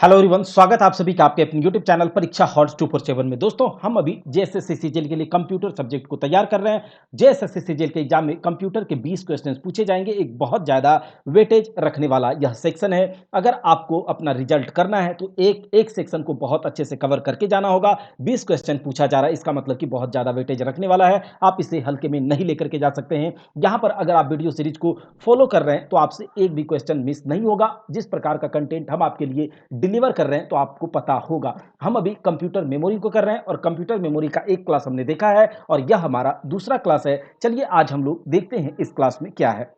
Hello everyone, स्वागत है आप सभी का आपके अपने यूट्यूब चैनल परीक्षा हॉट 247 में। दोस्तों, हम अभी जेएसएससी सीजीएल के लिए कंप्यूटर सब्जेक्ट को तैयार कर रहे हैं। जेएसएससी सीजीएल के एग्जाम में कंप्यूटर के 20 क्वेश्चंस पूछे जाएंगे। एक बहुत ज़्यादा वेटेज रखने वाला यह सेक्शन है। अगर आपको अपना रिजल्ट करना है तो एक एक सेक्शन को बहुत अच्छे से कवर करके जाना होगा। 20 क्वेश्चन पूछा जा रहा है, इसका मतलब कि बहुत ज़्यादा वेटेज रखने वाला है। आप इसे हल्के में नहीं लेकर के जा सकते हैं। यहाँ पर अगर आप वीडियो सीरीज को फॉलो कर रहे हैं तो आपसे एक भी क्वेश्चन मिस नहीं होगा। जिस प्रकार का कंटेंट हम आपके लिए डिलीवर कर रहे हैं तो आपको पता होगा। हम अभी कंप्यूटर मेमोरी को कर रहे हैं और कंप्यूटर मेमोरी का एक क्लास हमने देखा है और यह हमारा दूसरा क्लास है। चलिए आज हम लोग देखते हैं इस क्लास में क्या है।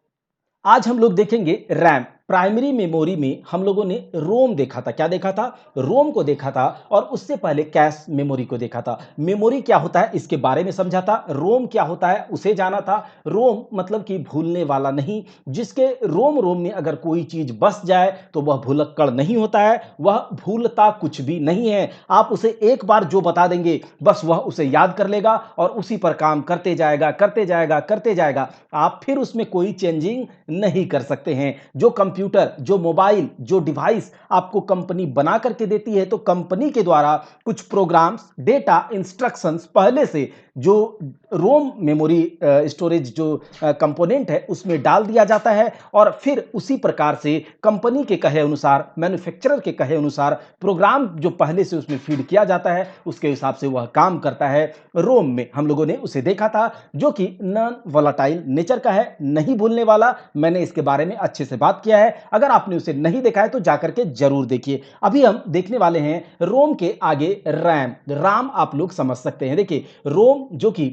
आज हम लोग देखेंगे रैम। प्राइमरी मेमोरी में हम लोगों ने रोम देखा था। क्या देखा था? रोम को देखा था। और उससे पहले कैश मेमोरी को देखा था। मेमोरी क्या होता है इसके बारे में समझा था। रोम क्या होता है उसे जाना था। रोम मतलब कि भूलने वाला नहीं। जिसके रोम रोम में अगर कोई चीज बस जाए तो वह भुलक्कड़ नहीं होता है, वह भूलता कुछ भी नहीं है। आप उसे एक बार जो बता देंगे बस वह उसे याद कर लेगा और उसी पर काम करते जाएगा करते जाएगा करते जाएगा। आप फिर उसमें कोई चेंजिंग नहीं कर सकते हैं। जो कंप्यूटर, जो मोबाइल, जो डिवाइस आपको कंपनी बना करके देती है तो कंपनी के द्वारा कुछ प्रोग्राम्स, डेटा, इंस्ट्रक्शंस पहले से जो रोम मेमोरी स्टोरेज जो कंपोनेंट है उसमें डाल दिया जाता है और फिर उसी प्रकार से कंपनी के कहे अनुसार, मैन्युफैक्चरर के कहे अनुसार प्रोग्राम जो पहले से उसमें फीड किया जाता है उसके हिसाब से वह काम करता है। रोम में हम लोगों ने उसे देखा था जो कि नॉन वोलेटाइल नेचर का है, नहीं भूलने वाला। मैंने इसके बारे में अच्छे से बात किया है। अगर आपने उसे नहीं देखा है तो जाकर के जरूर देखिए। अभी हम देखने वाले हैं रोम के आगे रैम। राम आप लोग समझ सकते हैं। देखिए रोम जो कि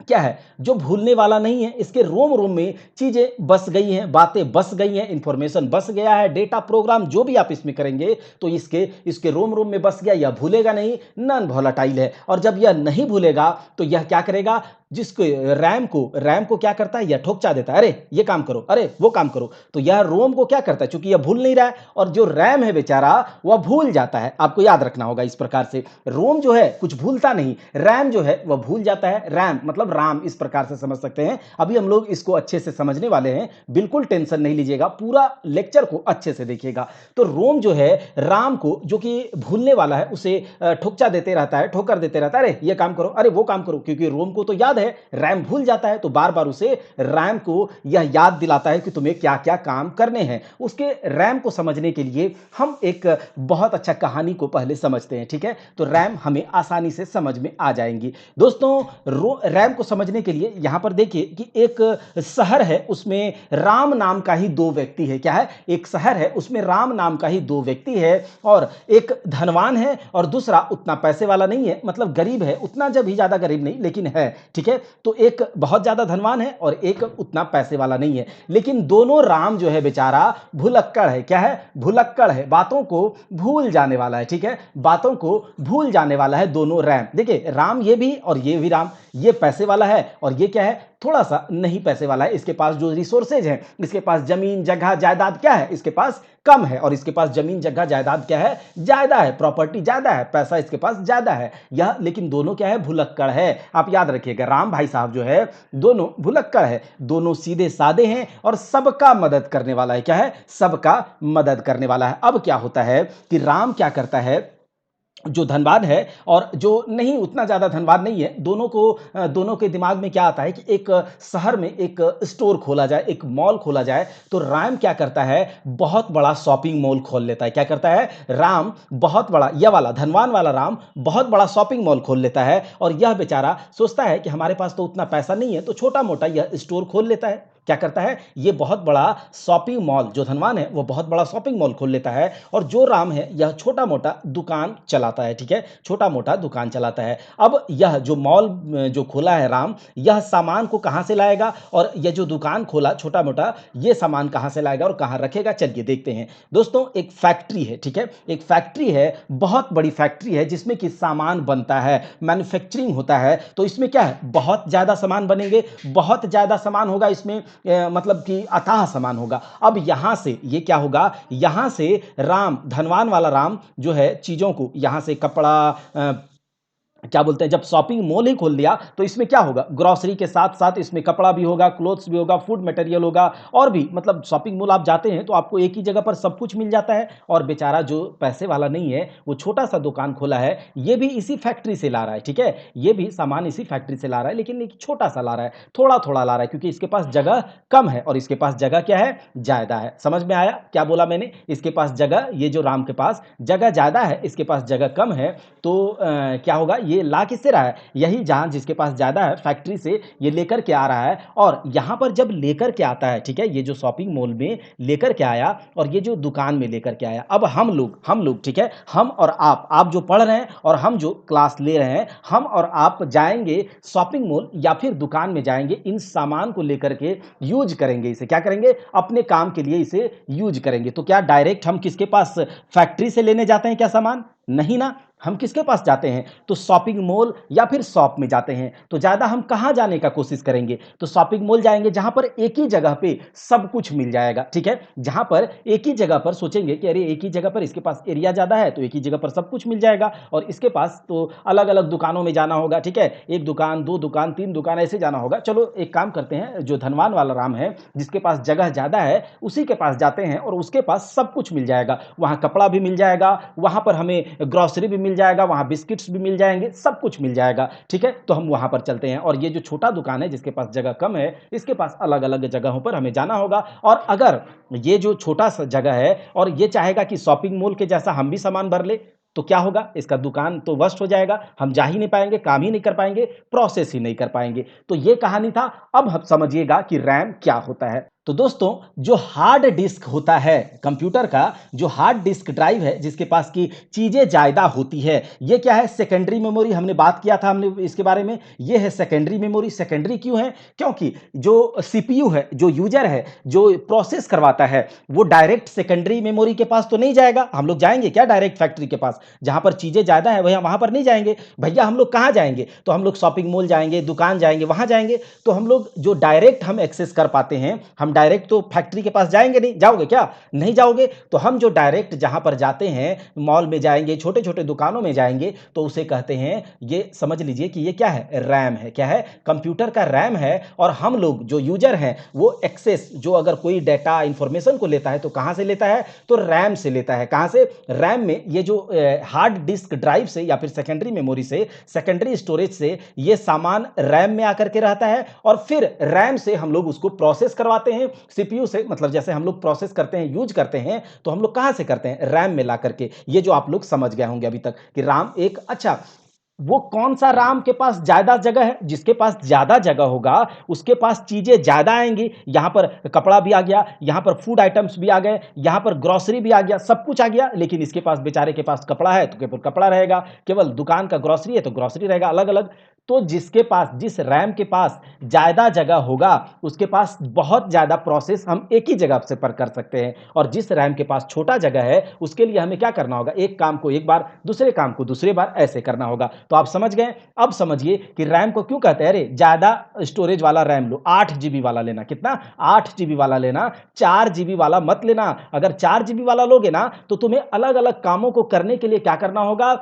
क्या है, जो भूलने वाला नहीं है। इसके रोम रोम में चीजें बस गई हैं, बातें बस गई हैं, इंफॉर्मेशन बस गया है, डेटा प्रोग्राम जो भी आप इसमें करेंगे तो इसके इसके रोम रोम में बस गया। यह भूलेगा नहीं, नॉन वोलेटाइल है। और जब यह नहीं भूलेगा तो यह क्या करेगा, जिसको रैम को क्या करता है, यह ठोकचा देता है, अरे ये काम करो, अरे वो काम करो। तो यह रोम को क्या करता है, क्योंकि यह भूल नहीं रहा है और जो रैम है बेचारा वह भूल जाता है। आपको याद रखना होगा इस प्रकार से। रोम जो है कुछ भूलता नहीं, रैम जो है वह भूल जाता है। रैम मतलब राम, इस प्रकार से समझ सकते हैं। अभी हम लोग इसको अच्छे से समझने वाले हैं, बिल्कुल टेंशन नहीं लीजिएगा, पूरा लेक्चर को अच्छे से देखिएगा। तो रोम जो है राम को, जो कि भूलने वाला है, उसे ठोकचा देते रहता है, ठोकर देते रहता है, अरे ये काम करो, अरे वो काम करो। क्योंकि रोम को तो याद है, रैम भूल जाता है तो बार बार उसे रैम को यह याद दिलाता है कि तुम्हें क्या क्या काम करने हैं। उसके रैम को समझने के लिए हम एक बहुत अच्छा कहानी को पहले समझते हैं, ठीक है? तो रैम हमें आसानी से समझ में आ जाएंगी। दोस्तों, रैम को समझने के लिए यहां पर देखिए कि एक शहर है, उसमें राम नाम का ही दो व्यक्ति है। क्या है? एक शहर है, उसमें राम नाम का ही दो व्यक्ति है और एक धनवान है और दूसरा उतना पैसे वाला नहीं है, मतलब गरीब है, उतना जब ही ज्यादा गरीब नहीं लेकिन है, ठीक है? तो एक बहुत ज्यादा धनवान है और एक उतना पैसे वाला नहीं है। लेकिन दोनों राम जो है बेचारा भुलक्कड़ है। क्या है? भुलक्कड़ है, बातों को भूल जाने वाला है, ठीक है? बातों को भूल जाने वाला है दोनों रैम। देखिए राम ये भी और ये भी राम, ये पैसे वाला है और ये क्या है, थोड़ा सा नहीं पैसे वाला है। इसके पास जो रिसोर्सेज हैं, इसके पास जमीन जगह जायदाद क्या है, इसके पास कम है और इसके पास जमीन जगह जायदाद क्या है, ज्यादा है, प्रॉपर्टी ज्यादा है, पैसा इसके पास ज्यादा है। यह लेकिन दोनों क्या है, भुलक्कड़ है। आप याद रखिएगा, राम भाई साहब जो है दोनों भुलक्कड़ है, दोनों सीधे साधे हैं और सबका मदद करने वाला है। क्या है? सबका मदद करने वाला है। अब क्या होता है कि राम क्या करता है, जो धनवान है और जो नहीं उतना ज्यादा धनवान नहीं है, दोनों के दिमाग में क्या आता है कि एक शहर में एक स्टोर खोला जाए, एक मॉल खोला जाए। तो राम क्या करता है, बहुत बड़ा शॉपिंग मॉल खोल लेता है। क्या करता है राम? बहुत बड़ा, यह वाला धनवान वाला राम बहुत बड़ा शॉपिंग मॉल खोल लेता है और यह बेचारा सोचता है कि हमारे पास तो उतना पैसा नहीं है, तो छोटा मोटा यह स्टोर खोल लेता है। क्या करता है, ये बहुत बड़ा शॉपिंग मॉल, जो धनवान है वो बहुत बड़ा शॉपिंग मॉल खोल लेता है और जो राम है यह छोटा मोटा दुकान चलाता है, ठीक है? छोटा मोटा दुकान चलाता है। अब यह जो मॉल जो खोला है राम, यह सामान को कहां से लाएगा और यह जो दुकान खोला छोटा मोटा, ये सामान कहां से लाएगा और कहां रखेगा, चलिए देखते हैं। दोस्तों, एक फैक्ट्री है, ठीक है? एक फैक्ट्री है, बहुत बड़ी फैक्ट्री है जिसमें कि सामान बनता है, मैन्युफैक्चरिंग होता है। तो इसमें क्या है, बहुत ज्यादा सामान बनेंगे, बहुत ज्यादा सामान होगा इसमें, मतलब कि अथाह सामान होगा। अब यहां से ये क्या होगा, यहां से राम, धनवान वाला राम जो है चीजों को, यहां से कपड़ा क्या बोलते हैं, जब शॉपिंग मॉल ही खोल दिया तो इसमें क्या होगा, ग्रोसरी के साथ साथ इसमें कपड़ा भी होगा, क्लोथ्स भी होगा, फूड मटेरियल होगा और भी, मतलब शॉपिंग मॉल आप जाते हैं तो आपको एक ही जगह पर सब कुछ मिल जाता है। और बेचारा जो पैसे वाला नहीं है वो छोटा सा दुकान खोला है, ये भी इसी फैक्ट्री से ला रहा है, ठीक है, ये भी सामान इसी फैक्ट्री से ला रहा है, लेकिन एक छोटा सा ला रहा है, थोड़ा थोड़ा ला रहा है, क्योंकि इसके पास जगह कम है और इसके पास जगह क्या है, ज्यादा है। समझ में आया क्या बोला मैंने, इसके पास जगह, ये जो राम के पास जगह ज्यादा है, इसके पास जगह कम है, तो क्या होगा, ये ला किससे रहा है, यही जहां जिसके पास ज्यादा है फैक्ट्री से ये लेकर के आ रहा है। और यहां पर जब लेकर के आता है, ठीक है, ये जो शॉपिंग मॉल में लेकर के आया और ये जो दुकान में लेकर के आया, अब हम लोग ठीक है, हम और आप जो पढ़ रहे हैं और हम जो क्लास ले रहे हैं, हम और आप जाएंगे शॉपिंग मॉल या फिर दुकान में जाएंगे, इन सामान को लेकर के यूज करेंगे, इसे क्या करेंगे, अपने काम के लिए इसे यूज करेंगे। तो क्या डायरेक्ट हम किसके पास, फैक्ट्री से लेने जाते हैं क्या सामान, नहीं ना, हम किसके पास जाते हैं, तो शॉपिंग मॉल या फिर शॉप में जाते हैं। तो ज्यादा हम कहां जाने का कोशिश करेंगे, तो शॉपिंग मॉल जाएंगे जहां पर एक ही जगह पे सब कुछ मिल जाएगा, ठीक है, जहां पर एक ही जगह पर सोचेंगे कि अरे एक ही जगह पर इसके पास एरिया ज्यादा है तो एक ही जगह पर सब कुछ मिल जाएगा, और इसके पास तो अलग अलग दुकानों में जाना होगा, ठीक है, एक दुकान, दो दुकान, तीन दुकान, ऐसे जाना होगा। चलो एक काम करते हैं, जो धनवान वाला राम है जिसके पास जगह ज्यादा है उसी के पास जाते हैं और उसके पास सब कुछ मिल जाएगा, वहां कपड़ा भी मिल जाएगा, वहां पर हमें ग्रोसरी भी मिल जाएगा, वहां बिस्किट्स भी मिल जाएंगे, सब कुछ मिल जाएगा, ठीक है, तो हम वहां पर चलते हैं। और ये जो छोटा दुकान है जिसके पास जगह कम है, इसके पास अलग अलग जगहों पर हमें जाना होगा। और अगर ये जो छोटा सा जगह है और ये चाहेगा कि शॉपिंग मॉल के जैसा हम भी सामान भर ले, तो क्या होगा, इसका दुकान तो वस्ट हो जाएगा, हम जा ही नहीं पाएंगे, काम ही नहीं कर पाएंगे, प्रोसेस ही नहीं कर पाएंगे। तो ये कहानी था। अब हम समझिएगा कि रैम क्या होता है। तो दोस्तों, जो हार्ड डिस्क होता है कंप्यूटर का, जो हार्ड डिस्क ड्राइव है जिसके पास की चीजें ज्यादा होती है, ये क्या है, सेकेंडरी मेमोरी, हमने बात किया था हमने इसके बारे में, ये है सेकेंडरी मेमोरी। सेकेंडरी क्यों है, क्योंकि जो सीपीयू है, जो यूजर है, जो प्रोसेस करवाता है, वो डायरेक्ट सेकेंडरी मेमोरी के पास तो नहीं जाएगा। हम लोग जाएंगे क्या डायरेक्ट फैक्ट्री के पास, जहां पर चीजें ज्यादा है भैया वहां पर नहीं जाएंगे। भैया हम लोग कहां जाएंगे, तो हम लोग शॉपिंग मॉल जाएंगे, दुकान जाएंगे, वहां जाएंगे। तो हम लोग जो डायरेक्ट हम एक्सेस कर पाते हैं, हम डायरेक्ट तो फैक्ट्री के पास जाएंगे नहीं, जाओगे क्या, नहीं जाओगे। तो हम जो डायरेक्ट जहां पर जाते हैं, मॉल में जाएंगे, छोटे छोटे दुकानों में जाएंगे, तो उसे कहते हैं, ये समझ लीजिए कि ये क्या है, रैम है, क्या है, कंप्यूटर का रैम है। और हम लोग जो यूजर हैं वो एक्सेस, जो अगर कोई डाटा इंफॉर्मेशन को लेता है तो कहां से लेता है, तो रैम से लेता है। कहां से, रैम में, ये जो हार्ड डिस्क ड्राइव से या फिर सेकेंडरी मेमोरी से, सेकेंडरी स्टोरेज से ये सामान रैम में आकर के रहता है, और फिर रैम से हम लोग उसको प्रोसेस करवाते हैं सीपीयू से, मतलब जैसे हम लोग प्रोसेस करते हैं, यूज करते हैं, तो हम लोग कहां से करते हैं, रैम में ला करके। ये जो आप लोग समझ गए होंगे अभी तक कि राम एक, अच्छा, वो कौन सा राम के पास ज्यादा जगह है, जिसके पास ज्यादा जगह होगा उसके पास चीजें ज्यादा आएंगी। यहां पर कपड़ा भी आ गया, यहां पर फूड आइटम्स भी आ गए, यहां पर ग्रोसरी भी आ गया, सब कुछ आ गया, लेकिन इसके पास, बेचारे के पास कपड़ा है तो केवल कपड़ा रहेगा, केवल दुकान का ग्रोसरी है तो ग्रोसरी रहेगा, अलग अलग। तो जिसके पास, जिस रैम के पास ज्यादा जगह होगा उसके पास बहुत ज्यादा प्रोसेस हम एक ही जगह से पर कर सकते हैं, और जिस रैम के पास छोटा जगह है उसके लिए हमें क्या करना होगा, एक काम को एक बार, दूसरे काम को दूसरे बार, ऐसे करना होगा। तो आप समझ गए। अब समझिए कि रैम को क्यों कहते हैं, अरे ज्यादा स्टोरेज वाला रैम लो, 8 GB वाला लेना, कितना, 8 GB वाला लेना, 4 GB वाला मत लेना। अगर 4 GB वाला लोगे ना तो तुम्हें अलग अलग कामों को करने के लिए क्या करना होगा,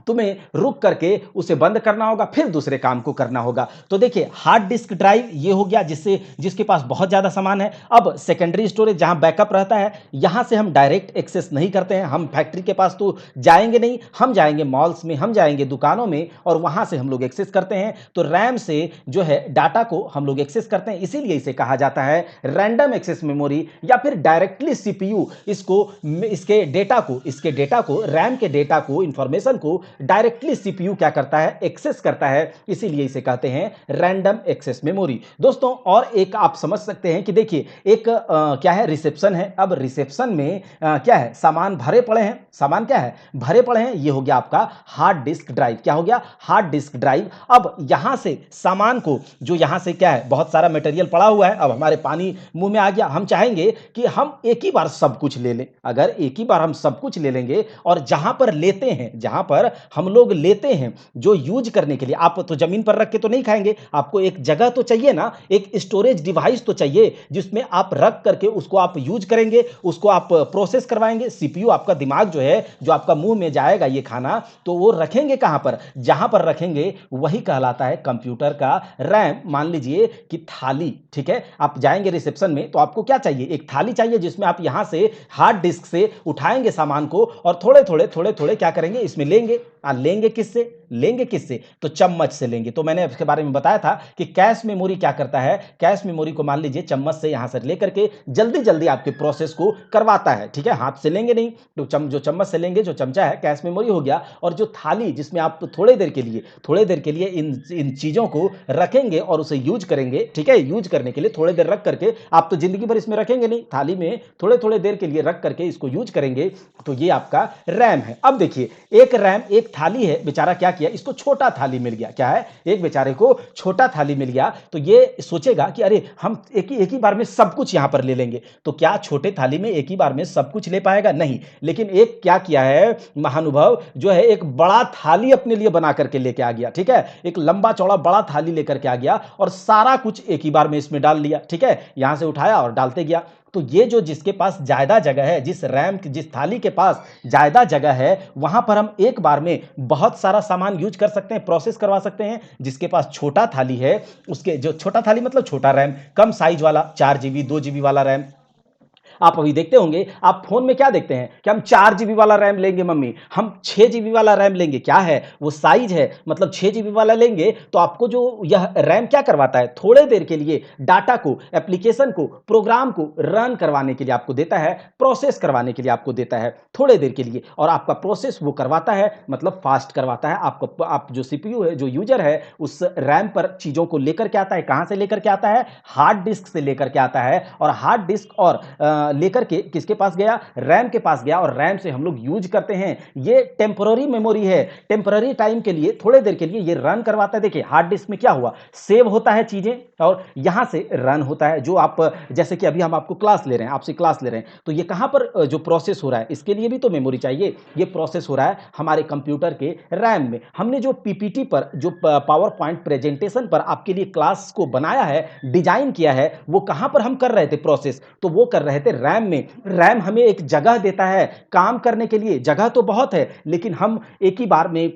तुम्हें रुक करके उसे बंद करना होगा, फिर दूसरे काम को करना होगा। तो देखिए, हार्ड डिस्क ड्राइव ये हो गया जिससे, जिसके पास बहुत ज्यादा सामान है। अब सेकेंडरी स्टोरेज जहां बैकअप रहता है, यहां से हम डायरेक्ट एक्सेस नहीं करते हैं, हम फैक्ट्री के पास तो जाएंगे नहीं, हम जाएंगे मॉल्स में, हम जाएंगे दुकानों में, और वहां से हम लोग एक्सेस करते हैं। तो रैम से जो है डाटा को हम लोग एक्सेस करते हैं, इसीलिए इसे कहा जाता है रैंडम एक्सेस मेमोरी, या फिर डायरेक्टली सीपीयू इसको, इसके डेटा को, रैम के डेटा को, इंफॉर्मेशन को डायरेक्टली सीपीयू क्या करता है, एक्सेस करता है, इसीलिए इसे कहते हैं रैंडम एक्सेस मेमोरी। दोस्तों, और एक आप समझ सकते हैं कि देखिए, एक क्या है, रिसेप्शन है। अब रिसेप्शन में क्या है, सामान भरे पड़े हैं, सामान क्या है, भरे पड़े हैं। ये हो गया आपका हार्ड डिस्क ड्राइव, क्या हो गया, हार्ड डिस्क ड्राइव। अब यहां से सामान को, जो यहां से क्या है, बहुत सारा मटेरियल पड़ा हुआ है, अब हमारे पानी मुंह में आ गया, हम चाहेंगे कि हम एक ही बार सब कुछ ले लें। अगर एक ही बार हम सब कुछ ले लेंगे, और जहां पर लेते हैं, जहां पर हम लोग लेते हैं जो यूज करने के लिए, आप तो जमीन पर रख के तो नहीं खाएंगे, आपको एक जगह तो चाहिए ना, एक स्टोरेज डिवाइस तो चाहिए जिसमें आप रख करके उसको आप यूज करेंगे, उसको आप प्रोसेस करवाएंगे। सीपीयू आपका दिमाग जो है, जो आपका मुंह में जाएगा ये खाना, तो वो रखेंगे कहां पर, जहां पर रखेंगे वही कहलाता है कंप्यूटर का रैम। मान लीजिए कि थाली, ठीक है, आप जाएंगे रिसेप्शन में तो आपको क्या चाहिए, एक थाली चाहिए जिसमें आप यहां से हार्ड डिस्क से उठाएंगे सामान को और थोड़े थोड़े क्या करेंगे, इसमें लेंगे। लेंगे किससे, लेंगे किससे, तो चम्मच से लेंगे। तो मैंने इसके बारे में बताया था कि कैश मेमोरी क्या करता है, कैश मेमोरी को मान लीजिए चम्मच से यहां से लेकर के जल्दी जल्दी आपके प्रोसेस को करवाता है, ठीक है, हाथ से लेंगे नहीं, तो जो चम्मच से लेंगे, जो चमचा है कैश मेमोरी हो गया, और जो थाली जिसमें आप थोड़े देर के लिए इन चीजों को रखेंगे और उसे यूज करेंगे, ठीक है, यूज करने के लिए थोड़ी देर रख करके, आप तो जिंदगी भर इसमें रखेंगे नहीं, थाली में थोड़े देर के लिए रख करके इसको यूज करेंगे, तो ये आपका रैम है। अब देखिए, एक रैम, एक थाली है, बेचारा क्या किया, इसको छोटा थाली मिल गया, क्या है, एक बेचारे को छोटा थाली मिल गया, तो ये सोचेगा कि अरे हम एक ही बार में सब कुछ यहां पर ले लेंगे, तो क्या छोटे थाली में एक ही बार में सब कुछ ले पाएगा, नहीं। लेकिन एक क्या किया है महानुभव जो है, एक बड़ा थाली अपने लिए बना करके लेके आ गया, ठीक है, एक लंबा चौड़ा बड़ा थाली लेकर के आ गया और सारा कुछ एक ही बार में इसमें डाल लिया, ठीक है, यहां से उठाया और डालते गया। तो ये जो जिसके पास ज्यादा जगह है, जिस रैम, जिस थाली के पास ज्यादा जगह है, वहां पर हम एक बार में बहुत सारा सामान यूज कर सकते हैं, प्रोसेस करवा सकते हैं। जिसके पास छोटा थाली है, उसके जो छोटा थाली मतलब छोटा रैम, कम साइज वाला 4 GB 2 GB वाला रैम, आप अभी देखते होंगे, आप फोन में क्या देखते हैं कि हम 4 GB वाला रैम लेंगे मम्मी, हम 6 GB वाला रैम लेंगे, क्या है वो साइज है, मतलब 6 GB वाला लेंगे तो आपको जो यह रैम क्या करवाता है, थोड़े देर के लिए डाटा को, एप्लीकेशन को, प्रोग्राम को रन करवाने के लिए आपको देता है, प्रोसेस करवाने के लिए आपको देता है थोड़े देर के लिए, और आपका प्रोसेस वो करवाता है, मतलब फास्ट करवाता है आपको। आप जो सीपीयू है, जो यूजर है, उस रैम पर चीजों को लेकर के आता है, कहां से लेकर के आता है, हार्ड डिस्क से लेकर के आता है, और हार्ड डिस्क और लेकर के किसके पास गया, रैम के पास गया, और रैम से हम लोग यूज करते हैं। ये टेम्पररी मेमोरी है, टेम्पररी टाइम के लिए, थोड़े देर के लिए ये रन करवाता है। देखिए हार्ड डिस्क में क्या हुआ, सेव होता है चीजें और यहां से रन होता है। जो आप, जैसे कि अभी हम आपको क्लास ले रहे हैं, आपसे क्लास ले रहे हैं, तो ये कहां पर जो प्रोसेस हो रहा है, इसके लिए भी तो मेमोरी चाहिए। ये प्रोसेस हो रहा है हमारे कंप्यूटर के रैम में। हमने जो पीपीटी पर, जो पावर पॉइंट प्रेजेंटेशन पर आपके लिए क्लास को बनाया है, डिजाइन किया है, वो कहां पर हम कर रहे थे प्रोसेस, तो वो कर रहे थे रैम में। रैम हमें एक जगह देता है काम करने के लिए, जगह तो बहुत है, लेकिन हम एक ही बार में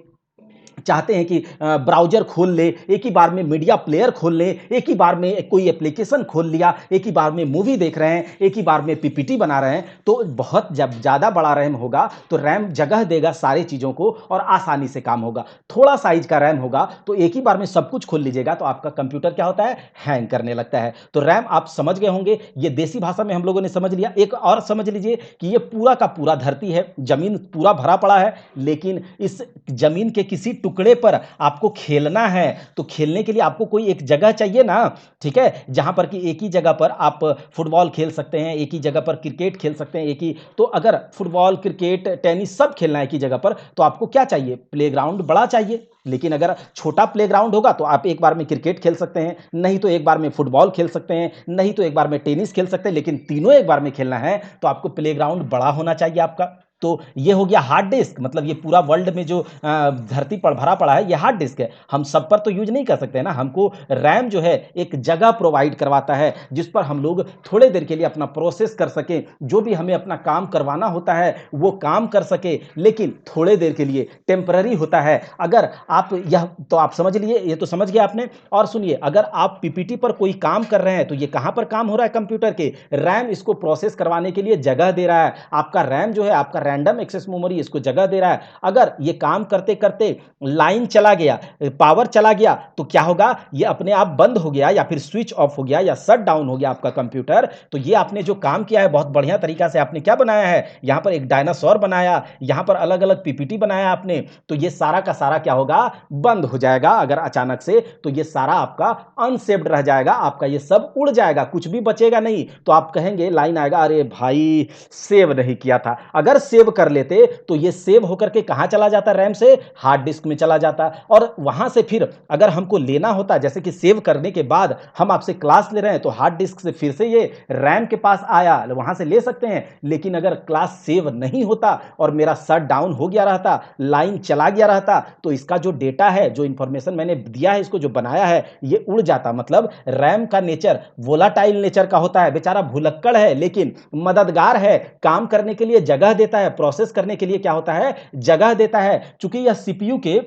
चाहते हैं कि ब्राउज़र खोल ले, एक ही बार में मीडिया प्लेयर खोल ले, एक ही बार में कोई एप्लीकेशन खोल लिया, एक ही बार में मूवी देख रहे हैं, एक ही बार में पीपीटी बना रहे हैं, तो बहुत जब ज़्यादा बड़ा रैम होगा तो रैम जगह देगा सारी चीज़ों को और आसानी से काम होगा। थोड़ा साइज का रैम होगा तो एक ही बार में सब कुछ खोल लीजिएगा तो आपका कंप्यूटर क्या होता है, हैंग करने लगता है। तो रैम आप समझ गए होंगे, ये देसी भाषा में हम लोगों ने समझ लिया। एक और समझ लीजिए कि ये पूरा का पूरा धरती है, जमीन पूरा भरा पड़ा है, लेकिन इस जमीन के किसी टुकड़े पर आपको खेलना है, तो खेलने के लिए आपको कोई एक जगह चाहिए ना, ठीक है, जहां पर कि एक ही जगह पर आप फुटबॉल खेल सकते हैं, एक ही जगह पर क्रिकेट खेल सकते हैं, एक ही, तो अगर फुटबॉल, क्रिकेट, टेनिस सब खेलना है एक ही जगह पर, तो आपको क्या चाहिए, प्लेग्राउंड बड़ा चाहिए। लेकिन अगर छोटा प्लेग्राउंड होगा तो आप एक बार में क्रिकेट खेल सकते हैं, नहीं तो एक बार में फुटबॉल खेल सकते हैं, नहीं तो एक बार में टेनिस खेल सकते हैं, लेकिन तीनों एक बार में खेलना है तो आपको प्लेग्राउंड बड़ा होना चाहिए आपका। तो ये हो गया हार्ड डिस्क, मतलब ये पूरा वर्ल्ड में जो धरती पर भरा पड़ा है ये हार्ड डिस्क है, हम सब पर तो यूज नहीं कर सकते ना। हमको रैम जो है एक जगह प्रोवाइड करवाता है जिस पर हम लोग थोड़े देर के लिए अपना प्रोसेस कर सकें, जो भी हमें अपना काम करवाना होता है वो काम कर सके, लेकिन थोड़े देर के लिए, टेम्पररी होता है। अगर आप यह, तो आप समझ लिए, ये तो समझ गया आपने। और सुनिए, अगर आप पीपीटी पर कोई काम कर रहे हैं तो ये कहां पर काम हो रहा है, कंप्यूटर के, रैम इसको प्रोसेस करवाने के लिए जगह दे रहा है। आपका रैम जो है, आपका रैंडम एक्सेस मेमोरी इसको जगह दे रहा है। अगर ये काम करते करते लाइन चला गया, पावर चला गया, तो क्या होगा, ये अपने आप बंद हो गया या फिर स्विच ऑफ हो गया या शट डाउन हो गया आपका कंप्यूटर। तो ये आपने जो काम किया है बहुत बढ़िया तरीका से आपने क्या बनाया है, यहां पर एक डायनासोर बनाया, यहां पर अलग अलग पीपीटी बनाया आपने, तो ये सारा का सारा क्या होगा, बंद हो जाएगा अगर अचानक से, तो ये सारा आपका अनसेव्ड रह जाएगा, आपका ये सब उड़ जाएगा, कुछ भी बचेगा नहीं। तो आप कहेंगे, लाइन आएगा, अरे भाई सेव नहीं किया था। अगर सेव सेव कर लेते तो ये सेव होकर के कहां चला जाता, रैम से हार्ड डिस्क में चला जाता, और वहां से फिर अगर हमको लेना होता, जैसे कि सेव करने के बाद हम आपसे क्लास ले रहे हैं तो हार्ड डिस्क से फिर से ये रैम के पास आया, वहां से ले सकते हैं। लेकिन अगर क्लास सेव नहीं होता और मेरा शट डाउन हो गया रहता, लाइन चला गया रहता, तो इसका जो डेटा है, जो इंफॉर्मेशन मैंने दिया है, इसको जो बनाया है, ये उड़ जाता। मतलब रैम का नेचर वोलाटाइल नेचर का होता है, बेचारा भुलक्कड़ है लेकिन मददगार है, काम करने के लिए जगह देता है, प्रोसेस करने के लिए क्या होता है, जगह देता है। चूंकि यह सीपीयू के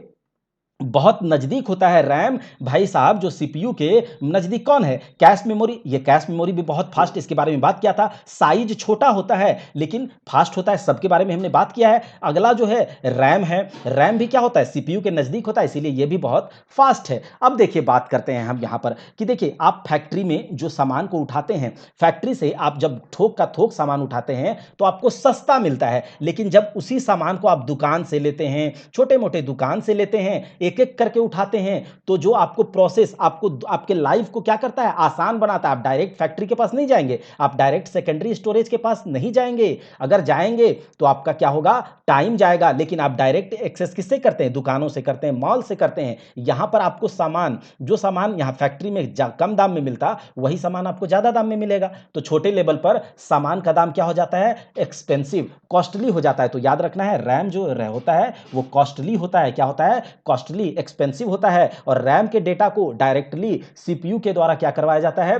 बहुत नजदीक होता है रैम, भाई साहब जो सीपीयू के नजदीक कौन है, कैश मेमोरी। ये कैश मेमोरी भी बहुत फास्ट, इसके बारे में बात किया था। साइज छोटा होता है लेकिन फास्ट होता है, सबके बारे में हमने बात किया है। अगला जो है रैम है, रैम भी क्या होता है, सीपीयू के नजदीक होता है, इसीलिए ये भी बहुत फास्ट है। अब देखिए बात करते हैं हम यहां पर कि देखिए आप फैक्ट्री में जो सामान को उठाते हैं, फैक्ट्री से आप जब थोक का थोक सामान उठाते हैं तो आपको सस्ता मिलता है, लेकिन जब उसी सामान को आप दुकान से लेते हैं, छोटे मोटे दुकान से लेते हैं, एक एक करके उठाते हैं, तो जो आपको प्रोसेस, आपको आपके लाइफ को क्या करता है, आसान बनाता है। आप डायरेक्ट फैक्ट्री के पास नहीं जाएंगे, आप डायरेक्ट सेकेंडरी स्टोरेज के पास नहीं जाएंगे। अगर जाएंगे तो आपका क्या होगा, टाइम जाएगा। लेकिन आप डायरेक्ट एक्सेस किससे करते हैं, दुकानों से करते हैं, मॉल से करते हैं। यहां पर आपको सामान, जो सामान यहां फैक्ट्री में कम दाम में मिलता, वही सामान आपको ज्यादा दाम में मिलेगा। तो छोटे लेवल पर सामान का दाम क्या हो जाता है, एक्सपेंसिव, कॉस्टली हो जाता है। तो याद रखना है, रैम जो होता है वो कॉस्टली होता है। क्या होता है, कॉस्टली, एक्सपेंसिव होता है। और रैम के डेटा को डायरेक्टली सीपीयू के द्वारा क्या करवाया जाता है,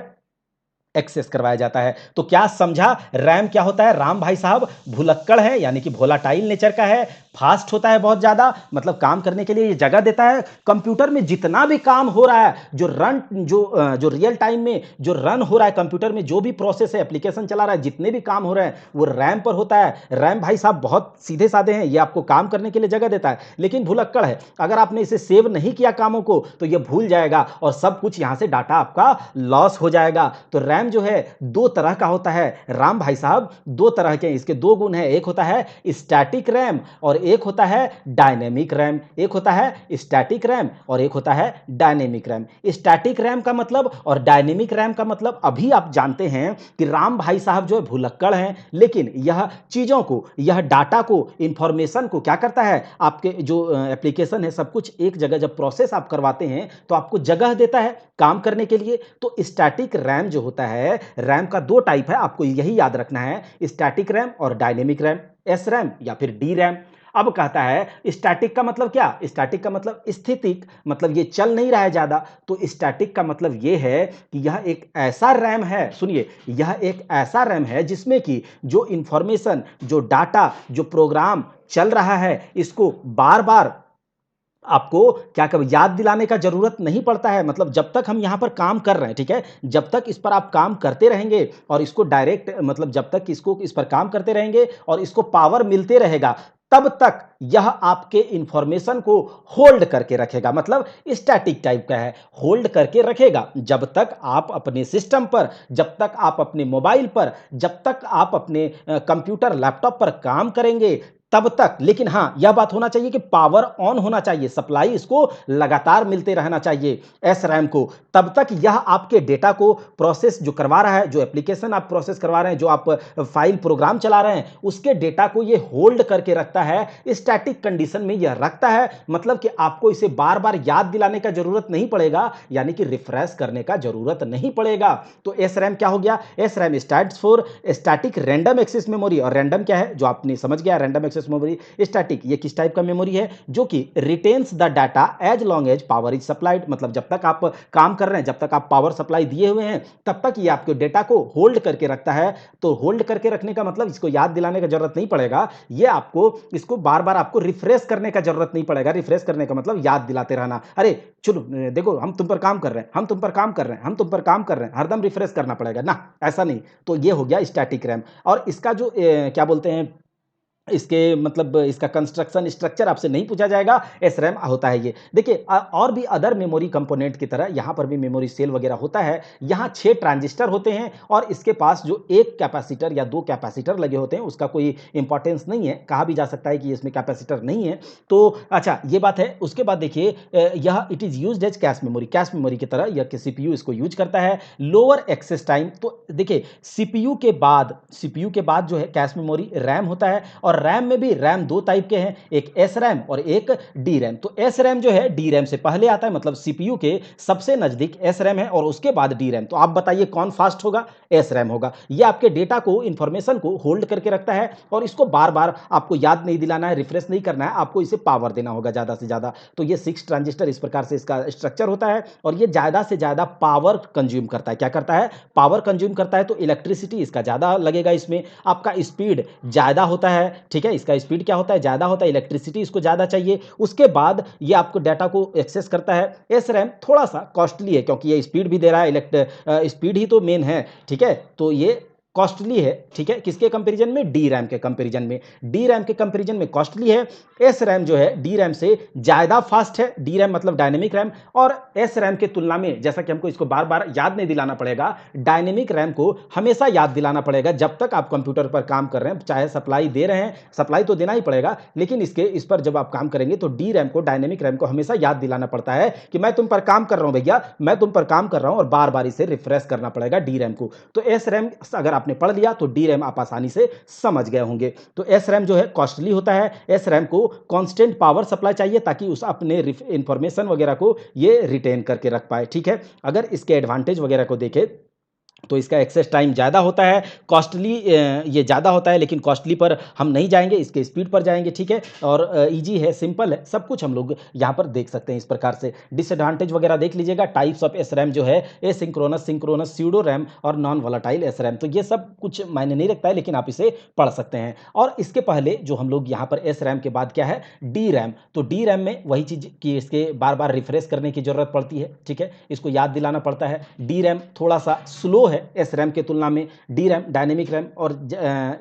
एक्सेस करवाया जाता है। तो क्या समझा, रैम क्या होता है, राम भाई साहब भुलक्कड़ है, यानी कि वोलाटाइल नेचर का है, फास्ट होता है बहुत ज्यादा, मतलब काम करने के लिए ये जगह देता है। कंप्यूटर में जितना भी काम हो रहा है, जो रियल टाइम में जो रन हो रहा है कंप्यूटर में, जो भी प्रोसेस है, एप्लीकेशन चला रहा है, जितने भी काम हो रहे हैं वो रैम पर होता है। रैम भाई साहब बहुत सीधे साधे हैं, ये आपको काम करने के लिए जगह देता है, लेकिन भुलक्कड़ है। अगर आपने इसे सेव नहीं किया कामों को तो ये भूल जाएगा और सब कुछ यहां से डाटा आपका लॉस हो जाएगा। तो रैम जो है दो तरह का होता है राम भाई साहब, दो तरह के, इसके दो गुण हैं। एक होता है स्टैटिक रैम और एक होता है डायनेमिक रैम। एक होता है स्टैटिक रैम और एक होता है डायनेमिक रैम। स्टैटिक रैम का मतलब और डायनेमिक रैम का मतलब अभी आप जानते हैं कि राम भाई साहब जो है भुलक्कड़ हैं, लेकिन यह चीजों को, यह डाटा को, इंफॉर्मेशन को क्या करता है, आपके जो एप्लीकेशन है सब कुछ एक जगह जब प्रोसेस आप करवाते हैं तो आपको जगह देता है काम करने के लिए। तो स्टैटिक रैम जो होता है, रैम का दो टाइप है, आपको यही याद रखना है, स्टैटिक रैम और डायनेमिक रैम, एस रैम या फिर डी रैम। अब कहता है स्टैटिक का मतलब क्या, स्टैटिक का मतलब स्थितिक, मतलब ये चल नहीं रहा है ज्यादा। तो स्टैटिक का मतलब ये है कि यह एक ऐसा रैम है, सुनिए, यह एक ऐसा रैम है जिसमें कि जो इंफॉर्मेशन, जो डाटा, जो प्रोग्राम चल रहा है, इसको बार बार आपको क्या कब याद दिलाने का जरूरत नहीं पड़ता है। मतलब जब तक हम यहां पर काम कर रहे हैं, ठीक है, जब तक इस पर आप काम करते रहेंगे और इसको डायरेक्ट, मतलब जब तक इसको इस पर काम करते रहेंगे और इसको पावर मिलते रहेगा, तब तक यह आपके इंफॉर्मेशन को होल्ड करके रखेगा। मतलब स्टैटिक टाइप का है, होल्ड करके रखेगा जब तक आप अपने सिस्टम पर, जब तक आप अपने मोबाइल पर, जब तक आप अपने कंप्यूटर लैपटॉप पर काम करेंगे तब तक। लेकिन हां, यह बात होना चाहिए कि पावर ऑन होना चाहिए, सप्लाई इसको लगातार मिलते रहना चाहिए एस रैम को। तब तक यह आपके डेटा को प्रोसेस जो करवा रहा है, जो एप्लीकेशन आप प्रोसेस करवा रहे हैं, जो आप फाइल प्रोग्राम चला रहे हैं, उसके डेटा को यह होल्ड करके रखता है, स्टैटिक कंडीशन में यह रखता है। मतलब कि आपको इसे बार बार याद दिलाने का जरूरत नहीं पड़ेगा, यानी कि रिफ्रेश करने का जरूरत नहीं पड़ेगा। तो एस रैम क्या हो गया, S RAM stands for static random access memory. और रैंडम क्या है, जो आपने समझ गया, रैंडम एक्सेस मेमोरी। स्टैटिक ये किस टाइप का मेमोरी है, जो कि retains the data as long as power is supplied. मतलब जब तक आप काम कर रहे हैं, जब तक आप पावर सप्लाई दिए हुए हैं, तब तक ये आपके डेटा को होल्ड करके रखता है। तो होल्ड करके रखने का मतलब इसको याद दिलाने का जरूरत नहीं पड़ेगा, ये आपको इसको बार बार आपको रिफ्रेश करने का जरूरत नहीं पड़ेगा। रिफ्रेश करने का मतलब याद दिलाते रहना, अरे चलो देखो हम तुम पर काम कर रहे हैं, हम तुम पर काम कर रहे हैं, हम तुम पर काम कर रहे हैं, हरदम रिफ्रेश करना पड़ेगा ना, ऐसा नहीं। तो ये हो गया स्टैटिक रैम। और इसका जो क्या बोलते हैं, इसके मतलब इसका कंस्ट्रक्शन स्ट्रक्चर आपसे नहीं पूछा जाएगा, एसरैम होता है ये। देखिए और भी अदर मेमोरी कंपोनेंट की तरह यहां पर भी मेमोरी सेल वगैरह होता है। यहां 6 ट्रांजिस्टर होते हैं और इसके पास जो एक कैपेसिटर या 2 कैपेसिटर लगे होते हैं, उसका कोई इंपॉर्टेंस नहीं है, कहा भी जा सकता है कि इसमें कैपेसिटर नहीं है। तो अच्छा ये बात है। उसके बाद देखिए यह it is used as cache memory, cache memory की तरह यह सीपीयू इसको यूज करता है। लोअर एक्सेस टाइम, तो देखिए सीपीयू के बाद जो है कैश मेमोरी रैम होता है, और और रैम में भी रैम दो टाइप के हैं, एक एस रैम और एक डी रैम। तो एस रैम जो है डी रैम से पहले आता है, मतलब सीपीयू के सबसे नजदीक एस रैम है और उसके बाद डी रैम। तो आप बताइए कौन फास्ट होगा? एस रैम होगा। यह आपके डेटा को, इंफॉर्मेशन को होल्ड करके रखता है और इसको बार बार आपको याद नहीं दिलाना है, रिफ्रेश नहीं करना है, आपको इसे पावर देना होगा ज्यादा से ज्यादा। तो ये 6 ट्रांजिस्टर इस प्रकार से इसका स्ट्रक्चर होता है और ये ज्यादा से ज्यादा पावर कंज्यूम करता है। क्या करता है? पावर कंज्यूम करता है। तो इलेक्ट्रिसिटी इसका ज्यादा लगेगा, इसमें आपका स्पीड ज्यादा होता है। ठीक है, इसका स्पीड क्या होता है? ज्यादा होता है, इलेक्ट्रिसिटी इसको ज्यादा चाहिए। उसके बाद ये आपको डाटा को एक्सेस करता है। एस रैम थोड़ा सा कॉस्टली है क्योंकि ये स्पीड भी दे रहा है, स्पीड ही तो मेन है। ठीक है, तो ये कॉस्टली है। ठीक है, किसके कंपैरिजन में? डी रैम के कंपैरिजन में। डी रैम के कंपैरिजन में कॉस्टली है। एस रैम जो है डी रैम से ज्यादा फास्ट है। डी रैम मतलब डायनेमिक रैम, और एस रैम के तुलना में, जैसा कि हमको इसको बार बार याद नहीं दिलाना पड़ेगा, डायनेमिक रैम को हमेशा याद दिलाना पड़ेगा जब तक आप कंप्यूटर पर काम कर रहे हैं। चाहे सप्लाई दे रहे हैं, सप्लाई तो देना ही पड़ेगा, लेकिन इस पर जब आप काम करेंगे तो डी रैम को, डायनेमिक रैम को हमेशा याद दिलाना पड़ता है कि मैं तुम पर काम कर रहा हूं भैया, मैं तुम पर काम कर रहा हूं, और बार बार इसे रिफ्रेश करना पड़ेगा डी रैम को। तो एस रैम अगर आपने पढ़ लिया तो डी रैम आप आसानी से समझ गए होंगे। तो एस रैम जो है कॉस्टली होता है। एस रैम को कांस्टेंट पावर सप्लाई चाहिए ताकि उस अपने इंफॉर्मेशन वगैरह को ये रिटेन करके रख पाए। ठीक है, अगर इसके एडवांटेज वगैरह को देखें तो इसका एक्सेस टाइम ज़्यादा होता है, कॉस्टली ये ज़्यादा होता है, लेकिन कॉस्टली पर हम नहीं जाएंगे, इसके स्पीड पर जाएंगे। ठीक है, और इजी है, सिंपल है, सब कुछ हम लोग यहाँ पर देख सकते हैं इस प्रकार से। डिसएडवांटेज वगैरह देख लीजिएगा। टाइप्स ऑफ एस रैम जो है, एसिंक्रोनस, सिंक्रोनस, स्यूडो रैम और नॉन वोलाटाइल एस रैम। तो ये सब कुछ मायने नहीं रखता है, लेकिन आप इसे पढ़ सकते हैं। और इसके पहले जो हम लोग यहाँ पर एस रैम के बाद क्या है? D RAM. तो डी रैम में वही चीज़ कि इसके बार बार रिफ्रेश करने की जरूरत पड़ती है। ठीक है, इसको याद दिलाना पड़ता है। डी रैम थोड़ा सा स्लो है एस रैम के तुलना में। डी रैम डायनेमिक रैम और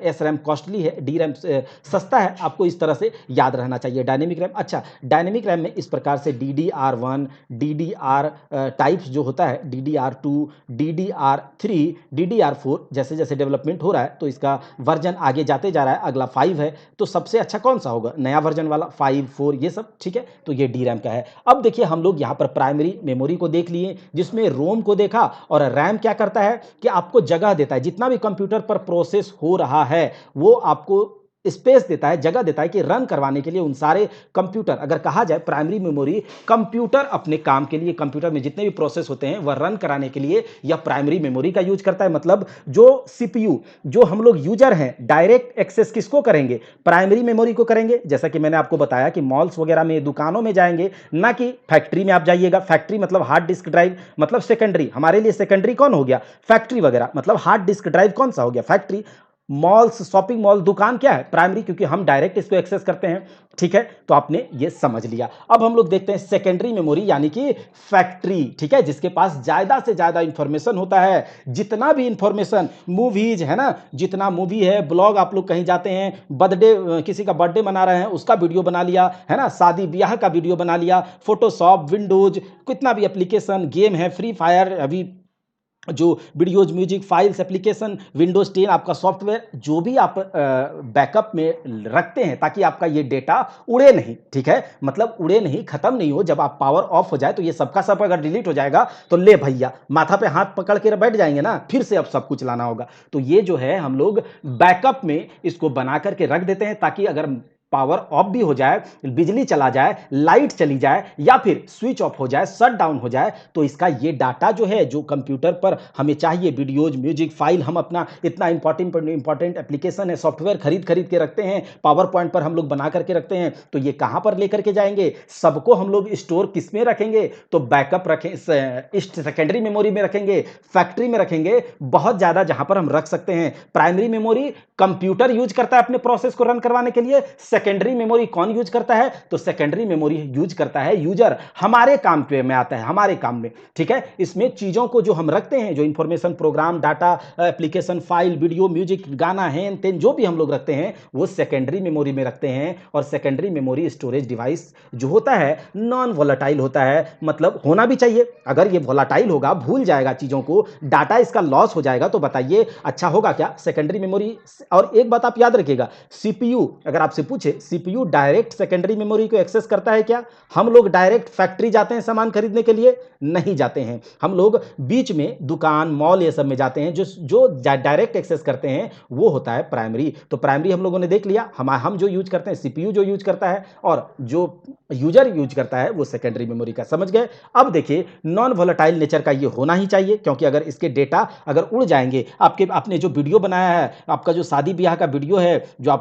एस रैम कॉस्टली है, डी रैम सस्ता है। आपको इस तरह से याद रहना चाहिए। डायनेमिक रैम, अच्छा, डायनेमिक रैम में इस प्रकार से DDR1, DDR टाइप्स जो होता है, DDR2, DDR3, DDR4, जैसे जैसे डेवलपमेंट हो रहा है तो इसका वर्जन आगे जाते जा रहा है। अगला 5 है, तो सबसे अच्छा कौन सा होगा? नया वर्जन वाला 5, 4, ये सब। ठीक है, तो ये डी रैम का है। अब देखिए, हम लोग यहाँ पर प्राइमरी मेमोरी को देख लिए, जिसमें रोम को देखा, और रैम क्या करता है कि आपको जगह देता है। जितना भी कंप्यूटर पर प्रोसेस हो रहा है वो आपको स्पेस देता है, जगह देता है कि रन करवाने के लिए उन सारे कंप्यूटर, अगर कहा जाए प्राइमरी मेमोरी, कंप्यूटर अपने काम के लिए, कंप्यूटर में जितने भी प्रोसेस होते हैं वह रन कराने के लिए यह प्राइमरी मेमोरी का यूज करता है। मतलब जो सीपीयू, जो हम लोग यूजर हैं, डायरेक्ट एक्सेस किसको करेंगे? प्राइमरी मेमोरी को करेंगे। जैसा कि मैंने आपको बताया कि मॉल्स वगैरह में, दुकानों में जाएंगे, ना कि फैक्ट्री में आप जाइएगा। फैक्ट्री मतलब हार्ड डिस्क ड्राइव, मतलब सेकेंडरी। हमारे लिए सेकेंडरी कौन हो गया? फैक्ट्री वगैरह, मतलब हार्ड डिस्क ड्राइव कौन सा हो गया? फैक्ट्री। मॉल्स, शॉपिंग मॉल, दुकान क्या है? प्राइमरी, क्योंकि हम डायरेक्ट इसको एक्सेस करते हैं। ठीक है, तो आपने ये समझ लिया। अब हम लोग देखते हैं सेकेंडरी मेमोरी, यानी कि फैक्ट्री। ठीक है, जिसके पास ज्यादा से ज्यादा इंफॉर्मेशन होता है। जितना भी इंफॉर्मेशन, मूवीज है ना, जितना मूवी है, ब्लॉग, आप लोग कहीं जाते हैं, बर्थडे, किसी का बर्थडे मना रहे हैं, उसका वीडियो बना लिया है ना, शादी ब्याह का वीडियो बना लिया, फोटोशॉप, विंडोज, कितना भी एप्लीकेशन, गेम है, फ्री फायर, अभी जो videos, music, files, application, Windows 10 आपका सॉफ्टवेयर, जो भी आप बैकअप में रखते हैं ताकि आपका ये डेटा उड़े नहीं। ठीक है, मतलब उड़े नहीं, खत्म नहीं हो। जब आप पावर ऑफ हो जाए तो ये सबका सब अगर डिलीट हो जाएगा तो ले भैया, माथा पे हाथ पकड़ के बैठ जाएंगे ना, फिर से अब सब कुछ लाना होगा। तो ये जो है हम लोग बैकअप में इसको बना करके रख देते हैं ताकि अगर पावर ऑफ भी हो जाए, बिजली चला जाए, लाइट चली जाए, या फिर स्विच ऑफ हो जाए, शट डाउन हो जाए, तो इसका ये डाटा जो है, जो कंप्यूटर पर हमें चाहिए, वीडियोज, म्यूजिक, फाइल, हम अपना इतना इंपॉर्टेंट एप्लीकेशन है, सॉफ्टवेयर खरीद के रखते हैं, पावर पॉइंट पर हम लोग बना करके रखते हैं, तो ये कहां पर लेकर के जाएंगे? सबको हम लोग स्टोर किस में रखेंगे? तो बैकअप रखें, सेकेंडरी मेमोरी में रखेंगे, फैक्ट्री में रखेंगे, बहुत ज्यादा जहां पर हम रख सकते हैं। प्राइमरी मेमोरी कंप्यूटर यूज करता है अपने प्रोसेस को रन करवाने के लिए। सेकेंडरी मेमोरी कौन यूज करता है? तो सेकेंडरी मेमोरी यूज करता है यूजर, हमारे काम पे में आता है, हमारे काम में। ठीक है, इसमें चीजों को जो हम रखते हैं, जो information, program, data, application, file, video, music, गाना, हैन तेन, जो भी हम लोग रखते हैं वो सेकेंडरी मेमोरी में रखते हैं। और सेकेंडरी मेमोरी स्टोरेज डिवाइस जो होता है नॉन वोलेटाइल होता है, मतलब होना भी चाहिए। अगर ये वोलेटाइल होगा, भूल जाएगा चीजों को, डाटा इसका लॉस हो जाएगा, तो बताइए अच्छा होगा क्या? Secondary memory. और एक बात आप याद रखिएगा, सीपीयू, अगर आपसे पूछे सीपीयू डायरेक्ट सेकेंडरी मेमोरी को एक्सेस करता है क्या? हम लोग डायरेक्ट फैक्ट्री जाते हैं सामान खरीदने के लिए? नहीं जाते हैं। हम लोग बीच में दुकान, मॉल ये सब में जाते हैं। जो डायरेक्ट एक्सेस करते हैं वो होता है प्राइमरी। तो प्राइमरी हम लोगों ने देख लिया, हम जो यूज करते हैं, सीपीयू जो यूज करता है और जो यूजर यूज करता है वो सेकेंडरी मेमोरी का। समझ गए? अब देखिए, नॉन वोलेटाइल नेचर का ये होना ही चाहिए, क्योंकि अगर इसके डेटा अगर उड़ जाएंगे, आपने जो वीडियो बनाया है, आपका जो शादी ब्याह का वीडियो है, जो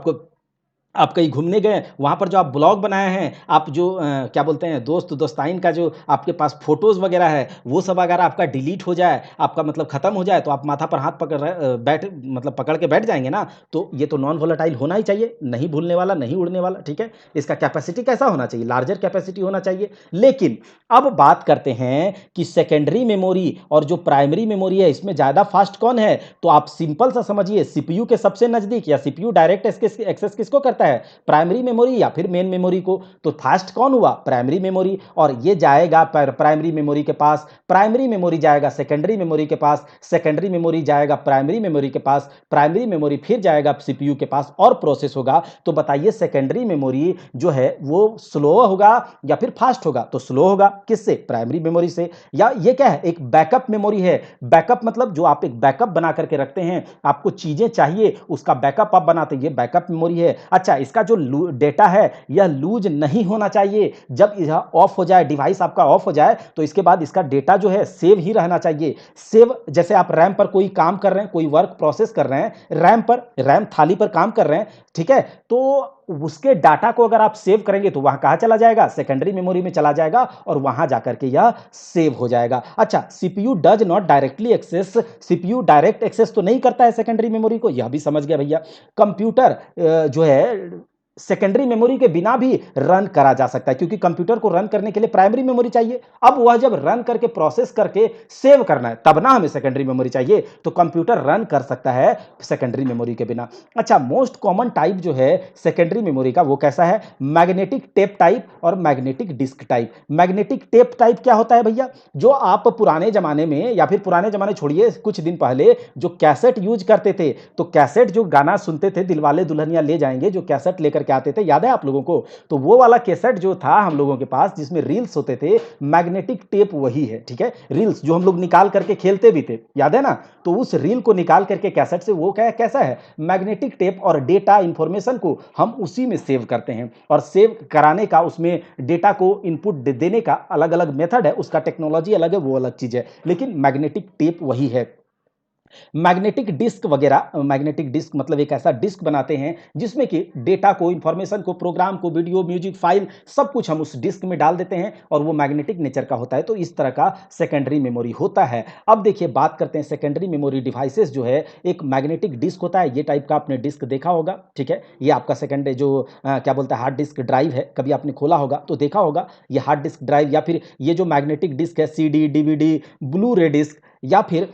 आप कहीं घूमने गए, वहाँ पर जो आप ब्लॉग बनाए हैं, आप जो क्या बोलते हैं, दोस्ताइन का जो आपके पास फ़ोटोज़ वगैरह है, वो सब अगर आपका डिलीट हो जाए, आपका मतलब ख़त्म हो जाए, तो आप माथा पर हाथ पकड़ के बैठ जाएँगे ना। तो ये तो नॉन वोलेटाइल होना ही चाहिए, नहीं भूलने वाला, नहीं उड़ने वाला, ठीक है? इसका कैपेसिटी कैसा होना चाहिए? लार्जर कैपेसिटी होना चाहिए। लेकिन अब बात करते हैं कि सेकेंडरी मेमोरी और जो प्राइमरी मेमोरी है, इसमें ज़्यादा फास्ट कौन है? तो आप सिंपल सा समझिए, सीपीयू के सबसे नज़दीक या सीपीयू डायरेक्ट एक्सेस किसको करता है? प्राइमरी मेमोरी या फिर मेन मेमोरी को। तो फास्ट कौन हुआ? Primary memory. और ये जाएगा प्राइमरी मेमोरी के पास, प्राइमरी मेमोरी जाएगा सेकेंडरी मेमोरी के पास, सेकेंडरी मेमोरी जाएगा प्राइमरी मेमोरी के पास, प्राइमरी मेमोरी फिर जाएगा सीपीयू के पास और प्रोसेस होगा। तो बताइए, सेकेंडरी मेमोरी जो है वो स्लो होगा या फिर फास्ट होगा? तो स्लो होगा। किससे? प्राइमरी मेमोरी से। या ये क्या है? एक बैकअप मेमोरी है। बैकअप मतलब जो आप एक बैकअप बना करके रखते हैं, आपको चीजें चाहिए, उसका बैकअप आप बनाते हैं, ये बैकअप मेमोरी है। अच्छा, इसका जो डेटा है यह लूज नहीं होना चाहिए। जब यह ऑफ हो जाए, डिवाइस आपका ऑफ हो जाए, तो इसके बाद इसका डेटा जो है सेव ही रहना चाहिए। सेव, जैसे आप रैम पर कोई काम कर रहे हैं, कोई वर्क प्रोसेस कर रहे हैं, रैम थाली पर काम कर रहे हैं, ठीक है? तो उसके डाटा को अगर आप सेव करेंगे तो वहां कहां चला जाएगा? सेकेंडरी मेमोरी में चला जाएगा और वहां जाकर के यह सेव हो जाएगा। अच्छा, CPU does not directly access, CPU direct access तो नहीं करता है सेकेंडरी मेमोरी को, यह भी समझ गया भैया। कंप्यूटर जो है सेकेंडरी मेमोरी के बिना भी रन करा जा सकता है, क्योंकि कंप्यूटर को रन करने के लिए प्राइमरी मेमोरी चाहिए। अब वह जब रन करके प्रोसेस करके सेव करना है, तब ना हमें सेकेंडरी मेमोरी चाहिए। तो कंप्यूटर रन कर सकता है सेकेंडरी मेमोरी के बिना। अच्छा, मोस्ट कॉमन टाइप जो है सेकेंडरी मेमोरी का वो कैसा है? मैग्नेटिक टेप टाइप और magnetic disk type. Magnetic tape type क्या होता है भैया? जो आप पुराने जमाने में, या फिर पुराने जमाने छोड़िए, कुछ दिन पहले जो कैसेट यूज करते थे, तो कैसेट जो गाना सुनते थे, दिलवाले दुल्हनिया ले जाएंगे, जो कैसेट लेकर के आते थे, याद है आप लोगों को? तो वो वाला कैसेट जो था हम लोगों के पास, जिसमें रील्स होते थे, मैग्नेटिक टेप वही है, ठीक है? रील्स जो हम लोग निकाल करके खेलते भी थे, याद है ना? तो उस रील को निकाल करके कैसेट से, वो क्या कैसा है? Magnetic tape. और डेटा इंफॉर्मेशन को हम उसी में सेव करते हैं, और सेव कराने का, उसमें डेटा को इनपुट देने का अलग अलग मेथड है, उसका टेक्नोलॉजी अलग है, वो अलग चीज है, लेकिन मैग्नेटिक टेप वही है। मैग्नेटिक डिस्क वगैरह, मैग्नेटिक डिस्क मतलब एक ऐसा डिस्क बनाते हैं जिसमें कि डेटा को, इंफॉर्मेशन को, प्रोग्राम को, वीडियो, म्यूजिक, फाइल, सब कुछ हम उस डिस्क में डाल देते हैं, और वो मैग्नेटिक नेचर का होता है। तो इस तरह का सेकेंडरी मेमोरी होता है। अब देखिए, बात करते हैं सेकेंडरी मेमोरी डिवाइसेस जो है, एक मैग्नेटिक डिस्क होता है, ये टाइप का आपने डिस्क देखा होगा, ठीक है? ये आपका सेकेंडरी जो क्या बोलते हैं, हार्ड डिस्क ड्राइव है, कभी आपने खोला होगा तो देखा होगा, ये हार्ड डिस्क ड्राइव, या फिर ये जो मैग्नेटिक डिस्क है, सीडी, डीवीडी, ब्लू रे डिस्क, या फिर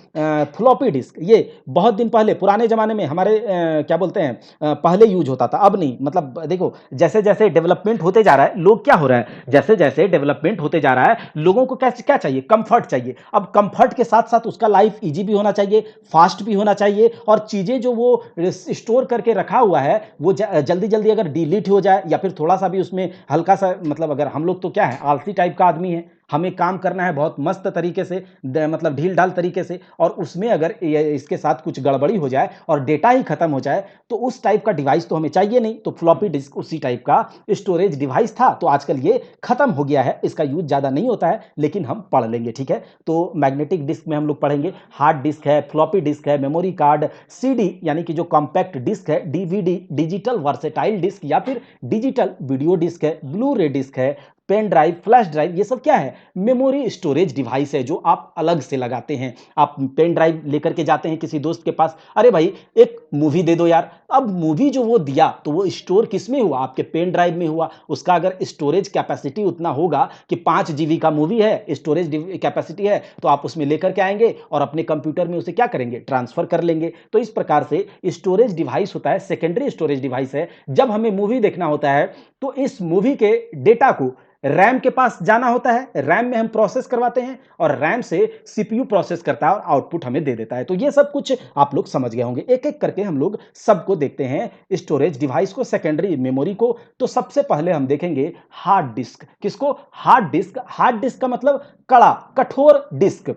फ्लॉपी डिस्क, ये बहुत दिन पहले, पुराने ज़माने में हमारे क्या बोलते हैं, पहले यूज होता था, अब नहीं। मतलब देखो, जैसे जैसे डेवलपमेंट होते जा रहा है, लोग क्या हो रहा है, जैसे जैसे डेवलपमेंट होते जा रहा है, लोगों को क्या क्या चाहिए? कंफर्ट चाहिए। अब कंफर्ट के साथ साथ उसका लाइफ इजी भी होना चाहिए, फास्ट भी होना चाहिए, और चीज़ें जो वो स्टोर करके रखा हुआ है, वो जल्दी जल्दी अगर डिलीट हो जाए, या फिर थोड़ा सा भी उसमें हल्का सा, मतलब अगर हम लोग तो क्या है, आलसी टाइप का आदमी है, हमें काम करना है बहुत मस्त तरीके से, मतलब ढील ढाल तरीके से, और उसमें अगर इसके साथ कुछ गड़बड़ी हो जाए और डेटा ही खत्म हो जाए, तो उस टाइप का डिवाइस तो हमें चाहिए नहीं। तो फ्लॉपी डिस्क उसी टाइप का स्टोरेज डिवाइस था, तो आजकल ये खत्म हो गया है, इसका यूज ज़्यादा नहीं होता है, लेकिन हम पढ़ लेंगे, ठीक है? तो मैग्नेटिक डिस्क में हम लोग पढ़ेंगे, हार्ड डिस्क है, फ्लॉपी डिस्क है, मेमोरी कार्ड, सीडी यानी कि जो कॉम्पैक्ट डिस्क है, डीवीडी डिजिटल वर्सेटाइल डिस्क, या फिर डिजिटल वीडियो डिस्क है, ब्लू रे डिस्क है, पेन ड्राइव, फ्लैश ड्राइव, ये सब क्या है? मेमोरी स्टोरेज डिवाइस है, जो आप अलग से लगाते हैं। आप पेन ड्राइव लेकर के जाते हैं किसी दोस्त के पास, अरे भाई एक मूवी दे दो यार। अब मूवी जो वो दिया, तो वो स्टोर किस में हुआ? आपके पेन ड्राइव में हुआ। उसका अगर स्टोरेज कैपेसिटी उतना होगा कि 5 जीबी का मूवी है, स्टोरेज कैपेसिटी है, तो आप उसमें लेकर के आएंगे और अपने कंप्यूटर में उसे क्या करेंगे? ट्रांसफर कर लेंगे। तो इस प्रकार से स्टोरेज डिवाइस होता है, सेकेंडरी स्टोरेज डिवाइस है। जब हमें मूवी देखना होता है, तो इस मूवी के डेटा को रैम के पास जाना होता है, रैम में हम प्रोसेस करवाते हैं और रैम से सीपीयू प्रोसेस करता है और आउटपुट हमें दे देता है। तो ये सब कुछ आप लोग समझ गए होंगे। एक-एक करके हम लोग सबको देखते हैं, स्टोरेज डिवाइस को, सेकेंडरी मेमोरी को। तो सबसे पहले हम देखेंगे हार्ड डिस्क। किसको? Hard disk. हार्ड डिस्क का मतलब कड़ा, कठोर डिस्क।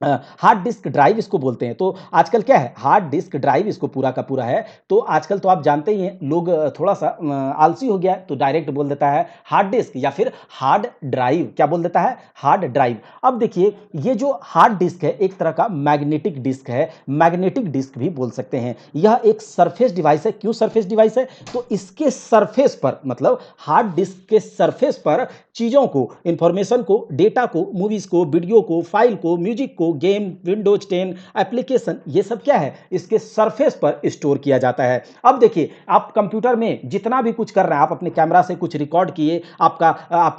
हार्ड डिस्क ड्राइव इसको बोलते हैं। तो आजकल क्या है, हार्ड डिस्क ड्राइव इसको पूरा का पूरा है। तो आजकल तो आप जानते ही हैं, लोग थोड़ा सा आलसी हो गया है, तो डायरेक्ट बोल देता है हार्ड डिस्क या फिर हार्ड ड्राइव। क्या बोल देता है? Hard drive. अब देखिए, ये जो हार्ड डिस्क है एक तरह का मैग्नेटिक डिस्क है, मैग्नेटिक डिस्क भी बोल सकते हैं। यह एक सरफेस डिवाइस है। क्यों सरफेस डिवाइस है? तो इसके सरफेस पर, मतलब हार्ड डिस्क के सरफेस पर चीजों को, इंफॉर्मेशन को, डेटा को, मूवीज को, वीडियो को, फाइल को, म्यूजिक को, गेम, विंडोज 10 एप्लीकेशन, ये सब क्या है, इसके सरफेस पर स्टोर किया जाता है। अब देखिए, आप कंप्यूटर में जितना भी कुछ कर रहे हैं, आप अपने कैमरा से कुछ रिकॉर्ड किए, आप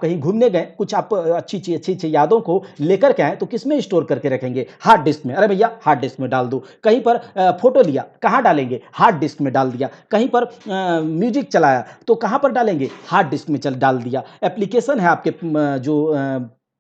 कहीं घूमने गए, कुछ आप अच्छी अच्छी यादों को लेकर के आए, तो किस में स्टोर करके रखेंगे? हार्ड डिस्क में। अरे भैया हार्ड डिस्क में डाल दो। कहीं पर फोटो लिया, कहाँ डालेंगे? हार्ड डिस्क में डाल दिया। कहीं पर म्यूजिक चलाया तो कहाँ पर डालेंगे? हार्ड डिस्क में डाल दिया। एप्लीकेशन है आपके जो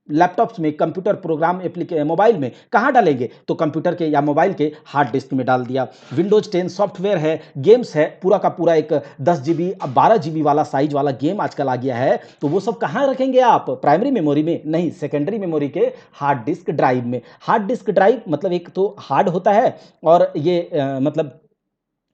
लैपटॉप्स में, कंप्यूटर प्रोग्राम, मोबाइल में, कहाँ डालेंगे? तो कंप्यूटर के या मोबाइल के हार्ड डिस्क में डाल दिया। विंडोज 10 सॉफ्टवेयर है, गेम्स है, पूरा का पूरा एक 10 जीबी 12 जीबी वाला साइज वाला गेम आजकल आ गया है, तो वो सब कहाँ रखेंगे आप? प्राइमरी मेमोरी में नहीं, सेकेंडरी मेमोरी के हार्ड डिस्क ड्राइव में। हार्ड डिस्क ड्राइव मतलब एक तो हार्ड होता है और ये मतलब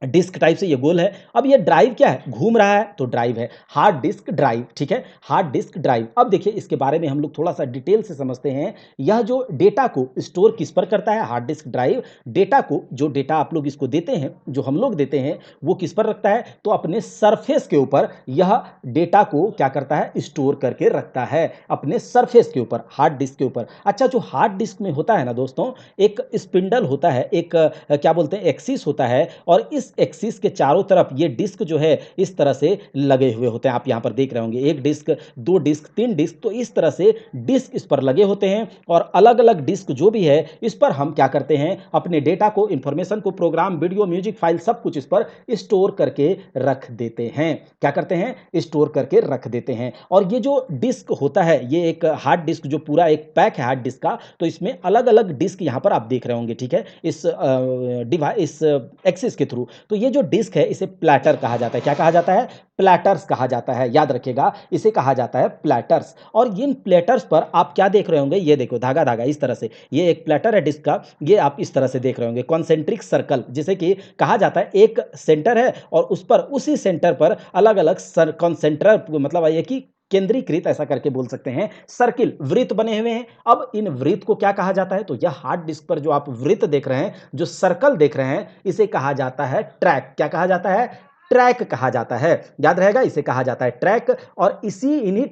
डिस्क टाइप से ये गोल है। अब ये ड्राइव क्या है? घूम रहा है तो ड्राइव है, हार्ड डिस्क ड्राइव। ठीक है, हार्ड डिस्क ड्राइव। अब देखिए, इसके बारे में हम लोग थोड़ा सा डिटेल से समझते हैं। यह जो डेटा को स्टोर किस पर करता है, हार्ड डिस्क ड्राइव, डेटा को, जो डेटा आप लोग इसको देते हैं, जो हम लोग देते हैं, वो किस पर रखता है? तो अपने सरफेस के ऊपर यह डेटा को क्या करता है? स्टोर करके रखता है अपने सरफेस के ऊपर, हार्ड डिस्क के ऊपर। अच्छा, जो हार्ड डिस्क में होता है ना दोस्तों, एक स्पिंडल होता है, एक क्या बोलते हैं, एक्सिस होता है, और इस एक्सिस के चारों तरफ ये डिस्क जो है इस तरह से लगे हुए होते हैं। आप यहां पर देख रहे होंगे, एक डिस्क, दो डिस्क, तीन डिस्क, तो इस तरह से डिस्क इस पर लगे होते हैं। और अलग अलग डिस्क जो भी है, इस पर हम क्या करते हैं? अपने डेटा को, इंफॉर्मेशन को, प्रोग्राम, वीडियो, म्यूजिक, फाइल, सब कुछ इस पर स्टोर करके रख देते हैं। क्या करते हैं? स्टोर करके रख देते हैं। और ये जो डिस्क होता है, ये एक हार्ड डिस्क जो पूरा एक पैक है हार्ड डिस्क का, तो इसमें अलग अलग डिस्क यहां पर आप देख रहे होंगे। ठीक है, इस डिवाइस, इस एक्सिस के थ्रू। तो ये जो डिस्क है इसे प्लैटर कहा जाता है। क्या कहा जाता है? प्लैटर्स कहा जाता है। याद रखिएगा, इसे कहा जाता है प्लैटर्स। और इन प्लेटर्स पर आप क्या देख रहे होंगे? ये देखो, धागा धागा इस तरह से, ये एक प्लेटर है डिस्क का, ये आप इस तरह से देख रहे होंगे, कॉन्सेंट्रिक सर्कल, जिसे कि कहा जाता है एक सेंटर है और उस पर, उसी सेंटर पर अलग अलग कॉन्सेंट्र, मतलब ये कि केंद्रीकृत, ऐसा करके बोल सकते हैं, सर्किल, वृत्त बने हुए हैं। अब इन वृत्त को क्या कहा जाता है? तो यह हार्ड डिस्क पर जो आप वृत्त देख रहे हैं, जो सर्कल देख रहे हैं, इसे कहा जाता है ट्रैक। क्या कहा जाता है? ट्रैक कहा जाता है। याद रहेगा, इसे कहा जाता है ट्रैक। और इन्हीं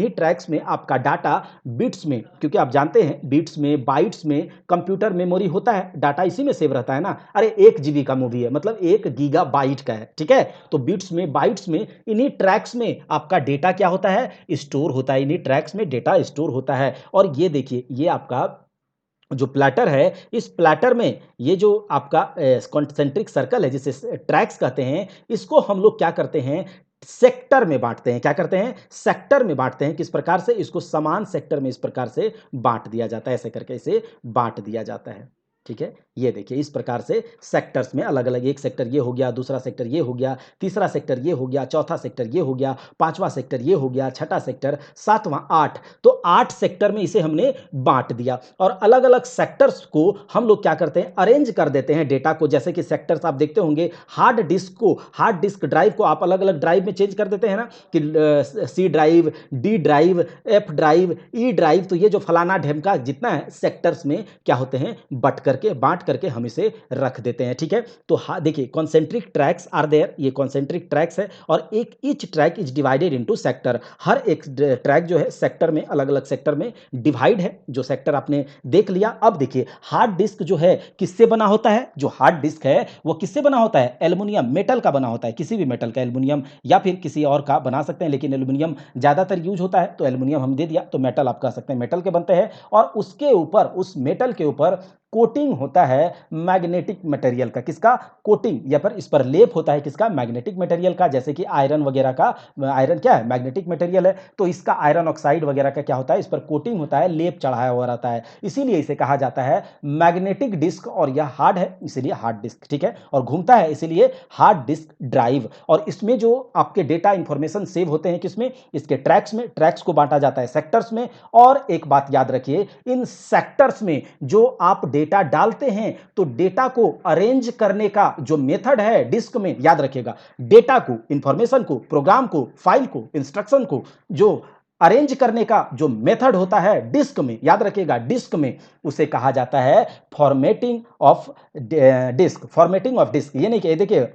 ट्रैक्स में आपका डाटा बिट्स में, क्योंकि आप जानते हैं बिट्स में, बाइट्स में कंप्यूटर मेमोरी होता है, डाटा इसी में सेव रहता है ना। अरे 1 जीबी का मूवी है, मतलब 1 गीगाबाइट का है। ठीक है, तो बिट्स में, बाइट्स में, इन्हीं ट्रैक्स में आपका डेटा क्या होता है? स्टोर होता है। इन्हीं ट्रैक्स में डेटा स्टोर होता है। और ये देखिए, ये आपका जो प्लैटर है, इस प्लैटर में ये जो आपका कॉन्सेंट्रिक सर्कल है, जिसे ट्रैक्स कहते हैं, इसको हम लोग क्या करते हैं? सेक्टर में बांटते हैं। क्या करते हैं? सेक्टर में बांटते हैं। किस प्रकार से? इसको समान सेक्टर में इस प्रकार से बांट दिया जाता है, ऐसे करके इसे बांट दिया जाता है। ठीक है, ये देखिए, इस प्रकार से सेक्टर्स में अलग अलग, एक सेक्टर ये हो गया, दूसरा सेक्टर ये हो गया, तीसरा सेक्टर ये हो गया, चौथा सेक्टर ये हो गया, पांचवा सेक्टर ये हो गया, छठा सेक्टर, सातवां, 8, तो 8 सेक्टर में इसे हमने बांट दिया। और अलग अलग सेक्टर्स को हम लोग क्या करते हैं? अरेंज कर देते हैं डेटा को। जैसे कि सेक्टर्स आप देखते होंगे, हार्ड डिस्क को, हार्ड डिस्क ड्राइव को आप अलग अलग ड्राइव में चेंज कर देते हैं ना, कि C drive, D drive, F drive, E drive. तो ये जो फलाना ढेमका जितना है, सेक्टर्स में क्या होते हैं? बांट करके हम इसे रख देते हैं। ठीक है, तो देखिए, कॉन्सेंट्रिक ट्रैक्स आर देयर, ये कॉन्सेंट्रिक ट्रैक्स है, और एक each track is divided into sector. हर एक ट्रैक जो है सेक्टर में, अलग अलग सेक्टर में डिवाइड है। जो सेक्टर आपने देख लिया। अब देखिए, हार्ड डिस्क जो है किससे बना होता है? जो हार्ड डिस्क है वो किससे बना होता है? एल्युमिनियम, मेटल का बना होता है, किसी भी मेटल का, एल्युमिनियम या फिर किसी और का बना सकते हैं, लेकिन एल्युमिनियम ज्यादातर यूज होता है, तो एल्युमिनियम हम दे दिया, तो मेटल आप कह सकते हैं, मेटल के बनते हैं। और उसके ऊपर, उस मेटल के ऊपर कोटिंग होता है मैग्नेटिक मटेरियल का। किसका? कोटिंग, या फिर इस पर लेप होता है किसका? मैग्नेटिक मटेरियल का। जैसे कि आयरन वगैरह का, आयरन क्या है? मैग्नेटिक मटेरियल है, तो इसका आयरन ऑक्साइड वगैरह का क्या होता है? इस पर कोटिंग होता है, लेप चढ़ाया हुआ रहता है, इसीलिए इसे कहा जाता है मैग्नेटिक डिस्क। और यह हार्ड है इसीलिए हार्ड डिस्क, ठीक है, और घूमता है इसीलिए हार्ड डिस्क ड्राइव। और इसमें जो आपके डेटा इंफॉर्मेशन सेव होते हैं किसमें? इसके ट्रैक्स में। ट्रैक्स को बांटा जाता है सेक्टर्स में। और एक बात याद रखिए, इन सेक्टर्स में जो आप डेटा डालते हैं, तो डेटा को अरेंज करने का जो मेथड है डिस्क में, याद रखिएगा, डेटा को, इंफॉर्मेशन को, प्रोग्राम को, फाइल को, इंस्ट्रक्शन को जो अरेंज करने का जो मेथड होता है डिस्क में, याद रखिएगा डिस्क में, उसे कहा जाता है formatting of disk. Formatting of disk ये नहीं कि देखिए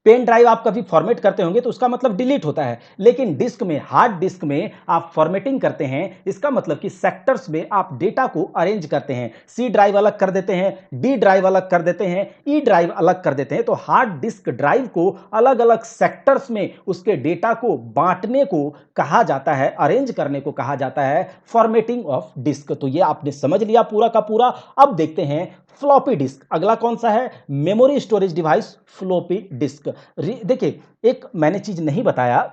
पेन ड्राइव आप कभी फॉर्मेट करते होंगे तो उसका मतलब डिलीट होता है, लेकिन डिस्क में, हार्ड डिस्क में आप फॉर्मेटिंग करते हैं, इसका मतलब कि सेक्टर्स में आप डेटा को अरेंज करते हैं। सी ड्राइव अलग कर देते हैं, डी ड्राइव अलग कर देते हैं, ई ड्राइव अलग कर देते हैं। तो हार्ड डिस्क ड्राइव को अलग अलग सेक्टर्स में उसके डेटा को बांटने को कहा जाता है, अरेंज करने को कहा जाता है फॉर्मेटिंग ऑफ डिस्क। तो ये आपने समझ लिया पूरा का पूरा। अब देखते हैं फ्लॉपी डिस्क। अगला कौन सा है? Memory storage device, floppy disk. देखिए, एक मैंने चीज नहीं बताया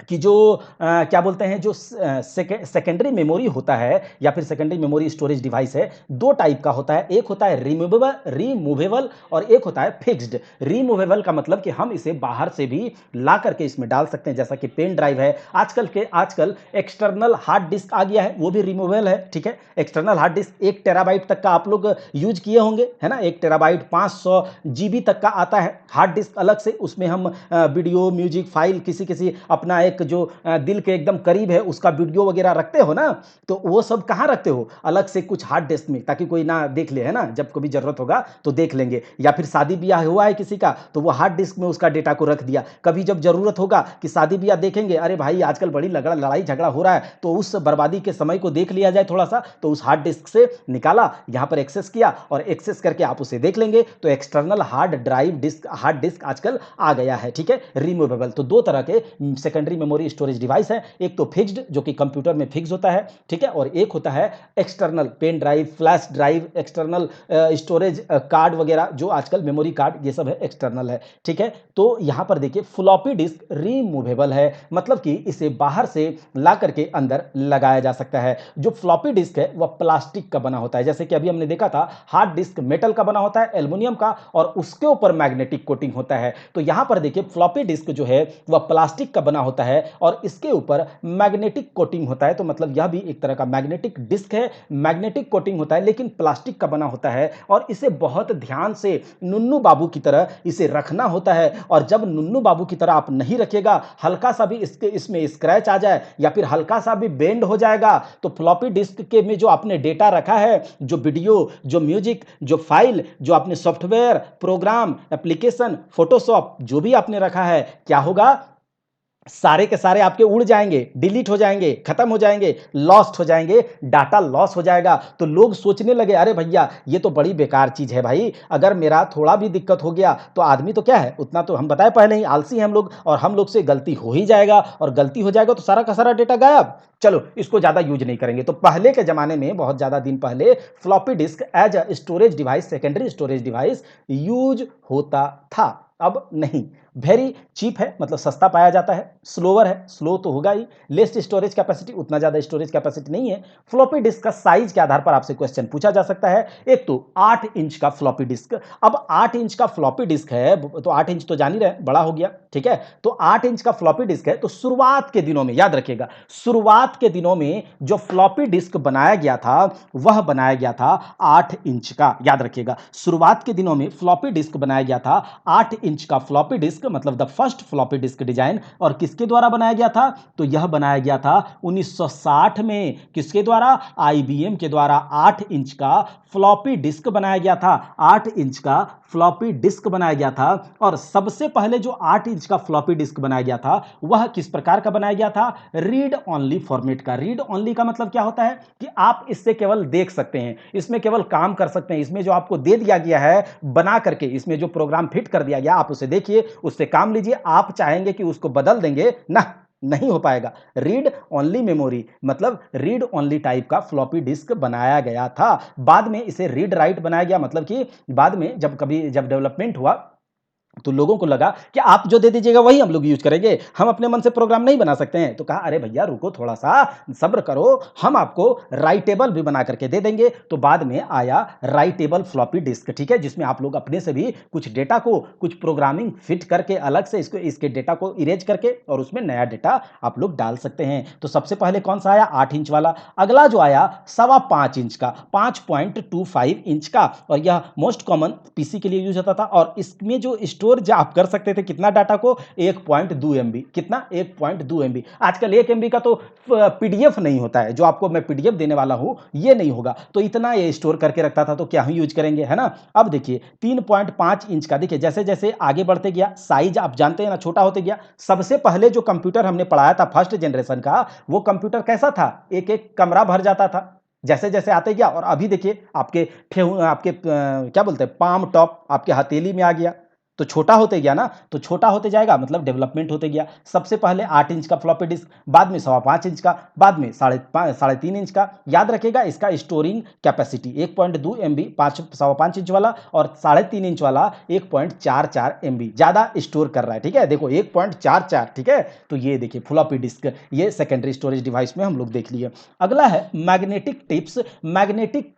कि जो क्या बोलते हैं, जो सेकेंडरी मेमोरी होता है या फिर सेकेंडरी मेमोरी स्टोरेज डिवाइस है, दो टाइप का होता है। एक होता है रिमूवेबल और एक होता है फिक्स्ड। रिमूवेबल का मतलब कि हम इसे बाहर से भी ला करके इसमें डाल सकते हैं, जैसा कि पेन ड्राइव है। आजकल एक्सटर्नल हार्ड डिस्क आ गया है, वो भी रिमूवेबल है, ठीक है। एक्सटर्नल हार्ड डिस्क 1 टेराबाइट तक का आप लोग यूज किए होंगे, है ना। 1 टेराबाइट 500 जीबी तक का आता है हार्ड डिस्क अलग से। उसमें हम वीडियो, म्यूजिक फाइल, किसी अपना एक जो दिल के एकदम करीब है उसका वीडियो वगैरह रखते हो ना, तो वो सब कहाँ रखते हो? अलग से कुछ हार्ड डिस्क में, ताकि कोई ना देख ले, है ना, जब कभी जरूरत होगा तो देख लेंगे। या फिर शादी ब्याह हुआ है किसी का, तो वो हार्ड डिस्क में उसका डेटा को रख दिया। कभी जब जरूरत होगा कि शादी ब्याह देखेंगे, अरे भाई आजकल बड़ी लड़ाई झगड़ा हो रहा है, तो उस बर्बादी के समय को देख लिया जाए थोड़ा सा, तो उस हार्ड डिस्क से निकाला, यहाँ पर एक्सेस किया और एक्सेस करके आप उसे देख लेंगे। तो external hard drive disk, hard disk आजकल आ गया है, ठीक है, रिमूवेबल। तो दो तरह के सेकेंडरी मेमोरी स्टोरेज डिवाइस है, एक तो फिक्स्ड जो कि कंप्यूटर में फिक्स होता है, ठीक है, और एक होता है external, pen drive, flash drive, external storage card वगैरह, जो आजकल मेमोरी कार्ड ये सब है, एक्सटर्नल है, ठीक है। तो यहां पर देखिए फ्लॉपी डिस्क रिमूवेबल है, मतलब कि इसे बाहर से ला करके अंदर लगाया जा सकता है। जो फ्लॉपी डिस्क है वह प्लास्टिक का बना होता है, जैसे कि अभी हमने देखा था हार्ड डिस्क मेटल का बना होता है, एल्युमिनियम का, और उसके ऊपर मैग्नेटिक कोटिंग होता है। तो यहां पर देखिए फ्लॉपी डिस्क जो है वह प्लास्टिक का बना होता है और इसके ऊपर मैग्नेटिक कोटिंग होता है। तो मतलब यह भी एक तरह का मैग्नेटिक डिस्क है, मैग्नेटिक कोटिंग होता है, लेकिन प्लास्टिक का बना होता है। और इसे बहुत ध्यान से नुन्नू बाबू की तरह इसे रखना होता है। और जब नुन्नू बाबू की तरह आप नहीं रखेगा, हल्का सा भी इसमें स्क्रैच आ जाए या फिर हल्का सा भी बेंड हो जाएगा, तो फ्लॉपी डिस्क के में जो आपने डेटा रखा है, जो वीडियो, जो म्यूजिक, जो फाइल, जो आपने सॉफ्टवेयर, प्रोग्राम, एप्लीकेशन, फोटोशॉप, जो भी आपने रखा है, क्या होगा? सारे के सारे आपके उड़ जाएंगे, डिलीट हो जाएंगे, खत्म हो जाएंगे, लॉस्ट हो जाएंगे, डाटा लॉस हो जाएगा। तो लोग सोचने लगे, अरे भैया ये तो बड़ी बेकार चीज है भाई, अगर मेरा थोड़ा भी दिक्कत हो गया तो आदमी तो क्या है, उतना तो हम बताए पहले ही, आलसी हैं हम लोग, और हम लोग से गलती हो ही जाएगा, और गलती हो जाएगा तो सारा का सारा डेटा गायब, चलो इसको ज्यादा यूज नहीं करेंगे। तो पहले के जमाने में, बहुत ज्यादा दिन पहले, floppy disk as a storage device, secondary storage device use होता था, अब नहीं। वेरी चीप है, मतलब सस्ता पाया जाता है, स्लोअर है, स्लो तो होगा ही, लेस स्टोरेज कैपेसिटी, उतना ज्यादा स्टोरेज कैपेसिटी नहीं है। फ्लॉपी डिस्क का साइज के आधार पर आपसे क्वेश्चन पूछा जा सकता है। एक तो 8 इंच का फ्लॉपी डिस्क। अब 8 इंच का फ्लॉपी डिस्क है तो 8 इंच तो जान ही रहे, बड़ा हो गया, ठीक है। तो 8 इंच का फ्लॉपी डिस्क है, तो शुरुआत के दिनों में, याद रखिएगा, शुरुआत के दिनों में जो फ्लॉपी डिस्क बनाया गया था वह बनाया गया था 8 इंच का, याद रखिएगा, शुरुआत के दिनों में फ्लॉपी डिस्क बनाया गया था 8 इंच का फ्लॉपी डिस्क, मतलब the first floppy disk design. और किसके द्वारा बनाया गया था? तो यह बनाया गया था 1960 में, किसके द्वारा? आईबीएम के द्वारा। 8 इंच का फ्लॉपी डिस्क बनाया गया था, 8 इंच का फ्लॉपी डिस्क बनाया गया था। और सबसे पहले जो 8 इंच का फ्लॉपी डिस्क बनाया गया था वह किस प्रकार का बनाया गया था? रीड ओनली फॉर्मेट का। रीड ओनली का मतलब क्या होता है कि आप इससे केवल देख सकते हैं, इसमें केवल काम कर सकते हैं, इसमें जो आपको दे दिया गया है बना करके, इसमें जो प्रोग्राम फिट कर दिया गया आप उसे देखिए, उससे काम लीजिए। आप चाहेंगे कि उसको बदल देंगे ना, नहीं हो पाएगा। रीड ओनली मेमोरी मतलब रीड ओनली टाइप का फ्लॉपी डिस्क बनाया गया था। बाद में इसे रीड राइट बनाया गया, मतलब कि बाद में जब डेवलपमेंट हुआ तो लोगों को लगा कि आप जो दे दीजिएगा वही हम लोग यूज करेंगे, हम अपने मन से प्रोग्राम नहीं बना सकते हैं। तो कहा अरे भैया रुको थोड़ा सा सब्र करो, हम आपको राइटेबल भी बना करके दे देंगे। तो बाद में आया राइटेबल फ्लॉपी डिस्क, ठीक है, जिसमें आप लोग अपने से भी कुछ डेटा को कुछ प्रोग्रामिंग फिट करके अलग से इसके डेटा को इरेज करके और उसमें नया डेटा आप लोग डाल सकते हैं। तो सबसे पहले कौन सा आया, 8 इंच वाला। अगला जो आया 5.25 इंच का, 5.25 इंच का, और यह मोस्ट कॉमन पीसी के लिए यूज होता था। और इसमें जो स्टोर जो आप कर सकते थे कितना डाटा को, 1.2 एमबी। कितना, 1.2 एमबी। आजकल 1 एमबी का तो पीडीएफ नहीं होता है, जो आपको मैं पीडीएफ देने वाला हूं ये नहीं होगा। तो इतना ये स्टोर करके रखता था, तो क्या ही यूज करेंगे, है ना। अब देखिए 3.5 इंच का, देखिए जैसे जैसे आगे बढ़ते गया साइज आप जानते हैं ना छोटा होते गया। सबसे पहले जो कंप्यूटर हमने पढ़ाया था फर्स्ट जनरेशन का, वो कंप्यूटर कैसा था, एक एक कमरा भर जाता था। जैसे जैसे आते गया, और अभी देखिए आपके क्या बोलते हैं, पाम टॉप आपके हथेली में आ गया। तो छोटा होते गया ना, तो छोटा होते जाएगा मतलब डेवलपमेंट होते गया। सबसे पहले 8 इंच का फ्लॉपी डिस्क, बाद में 5.25 इंच का, बाद में 3.5 इंच का। याद रखिएगा इसका स्टोरिंग कैपेसिटी 1.2 एमबी 5.25 इंच वाला, और 3.5 इंच वाला 1.44 एमबी ज्यादा स्टोर कर रहा है, ठीक है। देखो 1.44, ठीक है। तो ये देखिए फ्लॉपी डिस्क, ये सेकेंडरी स्टोरेज डिवाइस में हम लोग देख लिए। अगला है मैग्नेटिक टिप्स, मैग्नेटिक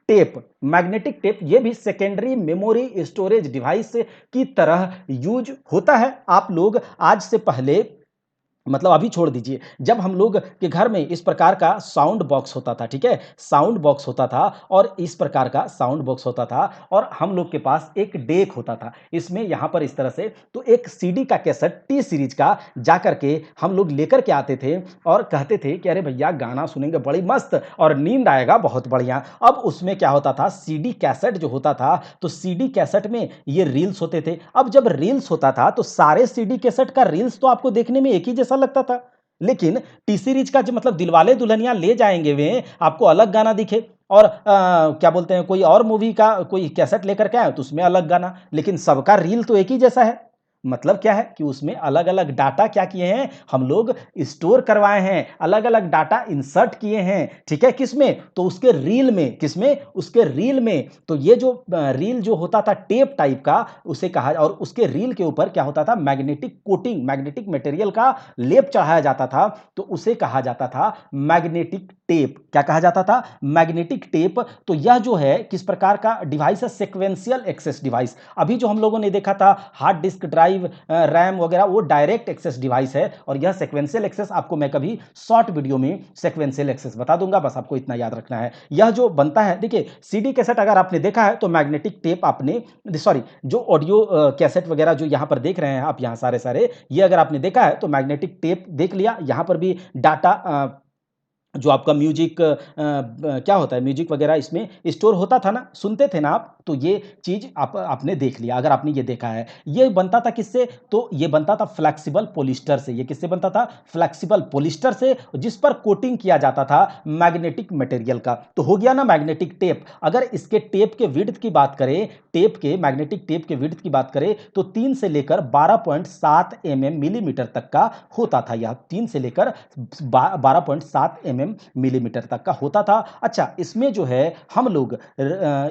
टेप ये भी सेकेंडरी मेमोरी स्टोरेज डिवाइस की तरह यूज होता है। आप लोग आज से पहले, मतलब अभी छोड़ दीजिए, जब हम लोग के घर में इस प्रकार का साउंड बॉक्स होता था, ठीक है, साउंड बॉक्स होता था, और इस प्रकार का साउंड बॉक्स होता था, और हम लोग के पास एक डेक होता था, इसमें यहां पर इस तरह से, तो एक सीडी का कैसेट टी सीरीज का जा करके हम लोग लेकर के आते थे और कहते थे कि अरे भैया गाना सुनेंगे बड़ी मस्त और नींद आएगा बहुत बढ़िया। अब उसमें क्या होता था, सीडी कैसेट जो होता था, तो सीडी कैसेट में ये रील्स होते थे। अब जब रील्स होता था तो सारे सीडी कैसेट का रील्स तो आपको देखने में एक ही जैसा लगता था, लेकिन टी सीरीज का जो मतलब दिलवाले दुल्हनिया ले जाएंगे वे आपको अलग गाना दिखे, और क्या बोलते हैं, कोई और मूवी का कोई कैसेट लेकर के आए तो उसमें अलग गाना, लेकिन सबका रील तो एक ही जैसा है। मतलब क्या है कि उसमें अलग अलग डाटा क्या किए हैं हम लोग, स्टोर करवाए हैं, अलग अलग डाटा इंसर्ट किए हैं, ठीक है। किसमें, तो उसके रील में, किसमें, उसके रील में। तो ये जो रील जो होता था टेप टाइप का उसे कहा, और उसके रील के ऊपर क्या होता था, मैग्नेटिक कोटिंग, मैग्नेटिक मटेरियल का लेप चढ़ाया जाता था, तो उसे कहा जाता था मैग्नेटिक टेप। क्या कहा जाता था, मैग्नेटिक टेप। तो यह जो है किस प्रकार का डिवाइस है, सीक्वेंशियल एक्सेस डिवाइस। अभी जो हम लोगों ने देखा था हार्ड डिस्क ड्राइव, रैम वगैरह, वो डायरेक्ट एक्सेस डिवाइस है, और यह सीक्वेंशियल एक्सेस आपको मैं कभी शॉर्ट वीडियो में सीक्वेंशियल एक्सेस बता दूंगा, बस आपको इतना याद रखना है। यह जो बनता है, देखिए सीडी कैसेट अगर आपने देखा है तो मैग्नेटिक टेप आपने, सॉरी, जो ऑडियो कैसेट वगैरह जो यहां पर देख रहे हैं आप, यहां सारे सारे, ये अगर आपने देखा है तो मैग्नेटिक टेप देख लिया। यहां पर भी डाटा जो आपका म्यूजिक क्या होता है, म्यूजिक वगैरह इसमें स्टोर होता था ना, सुनते थे ना आप, तो ये चीज आपने देख लिया अगर आपने ये देखा है। ये बनता था किससे, तो ये बनता था फ्लेक्सिबल पॉलिस्टर से। ये किससे बनता था, फ्लेक्सिबल पॉलिस्टर से, जिस पर कोटिंग किया जाता था मैग्नेटिक मटेरियल का। तो हो गया ना मैग्नेटिक टेप। अगर इसके टेप के विड्थ की बात करें, टेप के मैग्नेटिक टेप के विड्थ की बात करें, तो 3 से लेकर 12.7 मिलीमीटर तक का होता था। यह 3 से लेकर 12.7 मिलीमीटर तक का होता था। अच्छा, इसमें जो है हम लोग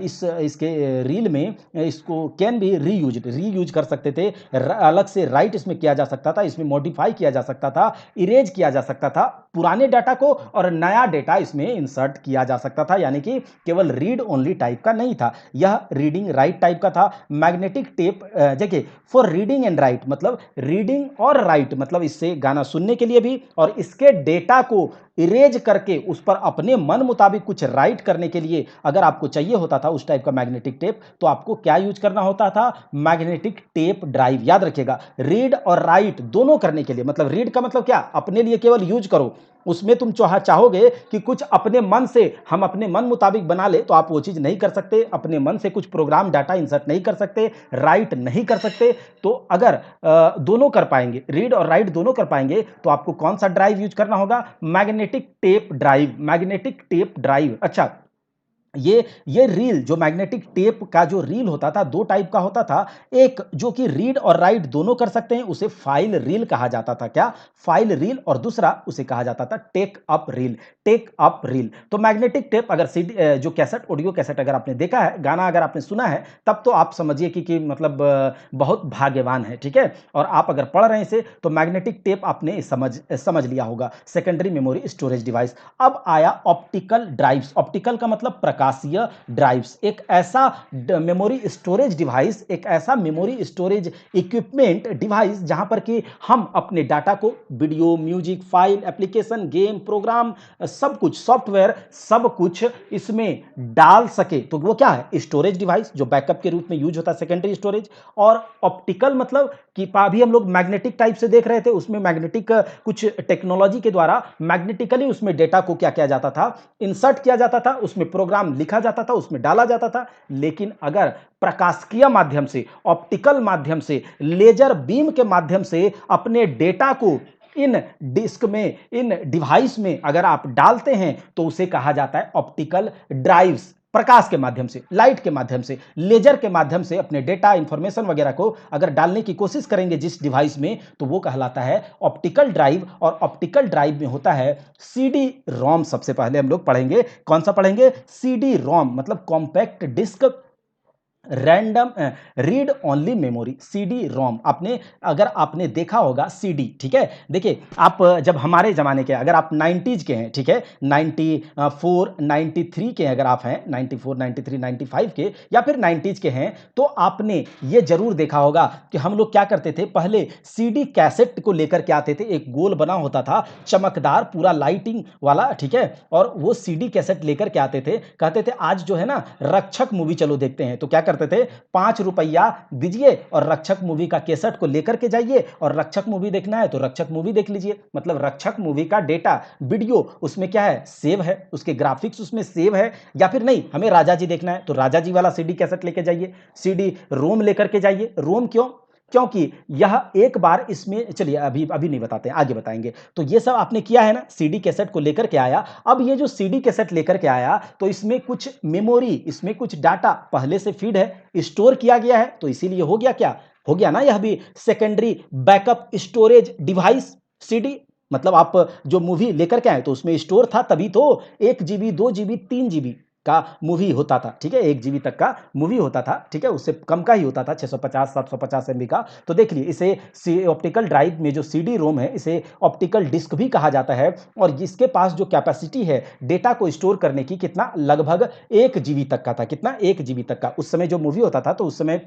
इसके रील में इसको कैन भी रीयूज कर सकते थे। अलग से राइट इसमें किया जा सकता था, इसमें मॉडिफाई किया जा सकता था, इरेज किया जा सकता था पुराने डाटा को, और नया डाटा इसमें इंसर्ट किया जा सकता था। यानी कि केवल रीड ओनली टाइप का नहीं था, यह रीडिंग राइट टाइप का था। मैग्नेटिक टेप देखिए फॉर रीडिंग एंड राइट, मतलब रीडिंग और राइट, मतलब इससे गाना सुनने के लिए भी, और इसके डेटा को इरेज करके उस पर अपने मन मुताबिक कुछ राइट करने के लिए अगर आपको चाहिए होता था उस टाइप का मैग्नेटिक टेप, तो आपको क्या यूज करना होता था, मैग्नेटिक टेप ड्राइव। याद रखिएगा, रीड और राइट दोनों करने के लिए, मतलब रीड का मतलब क्या, अपने लिए केवल यूज करो, उसमें तुम चाहोगे कि कुछ अपने मन से, हम अपने मन मुताबिक बना ले, तो आप वो चीज नहीं कर सकते। अपने मन से कुछ प्रोग्राम डाटा इंसर्ट नहीं कर सकते, राइट नहीं कर सकते। तो अगर दोनों कर पाएंगे, रीड और राइट दोनों कर पाएंगे, तो आपको कौन सा ड्राइव यूज करना होगा, magnetic tape drive, magnetic tape drive. अच्छा, ये रील जो मैग्नेटिक टेप का जो रील होता था, 2 टाइप का होता था। एक जो कि रीड और राइट दोनों कर सकते हैं, उसे फाइल रील कहा जाता था। क्या? File reel. और दूसरा उसे कहा जाता था take up reel. Take up reel. तो मैग्नेटिक टेप अगर जो कैसेट, ऑडियो कैसेट अगर आपने देखा है, गाना अगर आपने सुना है, तब तो आप समझिए कि मतलब बहुत भाग्यवान है, ठीक है? और आप अगर पढ़ रहे हैं इसे, तो मैग्नेटिक टेप आपने समझ लिया होगा। Secondary memory storage device. अब आया ऑप्टिकल ड्राइव्स। ऑप्टिकल का मतलब प्रकाशीय ड्राइव्स। एक ऐसा मेमोरी स्टोरेज डिवाइस, एक ऐसा मेमोरी स्टोरेज इक्विपमेंट डिवाइस जहां पर कि हम अपने डाटा को, video, music, file, application, game, program, सब कुछ, सॉफ्टवेयर, सब कुछ इसमें डाल सके। तो वो क्या है? स्टोरेज डिवाइस, जो बैकअप के रूप में यूज होता है, सेकेंडरी स्टोरेज। और ऑप्टिकल मतलब कि अभी हम लोग मैग्नेटिक टाइप से देख रहे थे, उसमें मैग्नेटिक कुछ टेक्नोलॉजी के द्वारा मैग्नेटिकली उसमें डेटा को क्या किया जाता था? इंसर्ट किया जाता था, उसमें प्रोग्राम लिखा जाता था, उसमें डाला जाता था। लेकिन अगर प्रकाशिकीय माध्यम से, ऑप्टिकल माध्यम से, लेजर बीम के माध्यम से अपने डेटा को इन डिस्क में, इन डिवाइस में अगर आप डालते हैं, तो उसे कहा जाता है ऑप्टिकल ड्राइव्स। प्रकाश के माध्यम से, लाइट के माध्यम से, लेजर के माध्यम से अपने डेटा, इंफॉर्मेशन वगैरह को अगर डालने की कोशिश करेंगे जिस डिवाइस में, तो वो कहलाता है ऑप्टिकल ड्राइव। और ऑप्टिकल ड्राइव में होता है सीडी रोम। सबसे पहले हम लोग पढ़ेंगे, कौन सा पढ़ेंगे? सीडी रोम, मतलब compact disc random read only memory, CD ROM. आपने, अगर आपने देखा होगा सीडी, ठीक है? देखिए आप जब हमारे जमाने के, अगर आप 90s के हैं, ठीक है, 94 93 के अगर आप हैं, 94 93 95 के या फिर 90s के हैं, तो आपने ये जरूर देखा होगा कि हम लोग क्या करते थे, पहले सीडी कैसेट को लेकर के आते थे। एक गोल बना होता था, चमकदार, पूरा लाइटिंग वाला, ठीक है? और वो सीडी कैसेट लेकर के आते थे, कहते थे आज जो है ना रक्षक मूवी चलो देखते हैं। तो क्या करते थे? 5 रुपया दीजिए और रक्षक मूवी का कैसेट को लेकर के जाइए, और रक्षक मूवी देखना है तो रक्षक मूवी देख लीजिए। मतलब रक्षक मूवी का डेटा, वीडियो उसमें क्या है? सेव है, उसके ग्राफिक्स उसमें सेव है। या फिर नहीं, हमें राजा जी देखना है तो राजा जी वाला सीडी कैसेट लेके जाइए, सीडी रोम लेकर के जाइए। रोम क्यों? क्योंकि यह एक बार इसमें, चलिए अभी अभी नहीं बताते हैं, आगे बताएंगे। तो ये सब आपने किया है ना, सीडी कैसेट को लेकर के आया। अब ये जो सीडी कैसेट लेकर के आया, तो इसमें कुछ मेमोरी, इसमें कुछ डाटा पहले से फीड है, स्टोर किया गया है। तो इसीलिए हो गया क्या? हो गया ना यह भी secondary backup storage device, CD. मतलब आप जो मूवी लेकर के आए तो उसमें स्टोर था, तभी तो 1 GB 2 GB 3 GB का मूवी होता था, ठीक है? 1 GB तक का मूवी होता था, ठीक है? उससे कम का ही होता था, 650 750 MB का। तो देख लिए, इसे ऑप्टिकल ड्राइव में जो सीडी रोम है, इसे ऑप्टिकल डिस्क भी कहा जाता है। और जिसके पास जो कैपेसिटी है डेटा को स्टोर करने की, कितना? लगभग 1 GB तक का था। कितना? 1 GB तक का। उस समय जो मूवी होता था, तो उस समय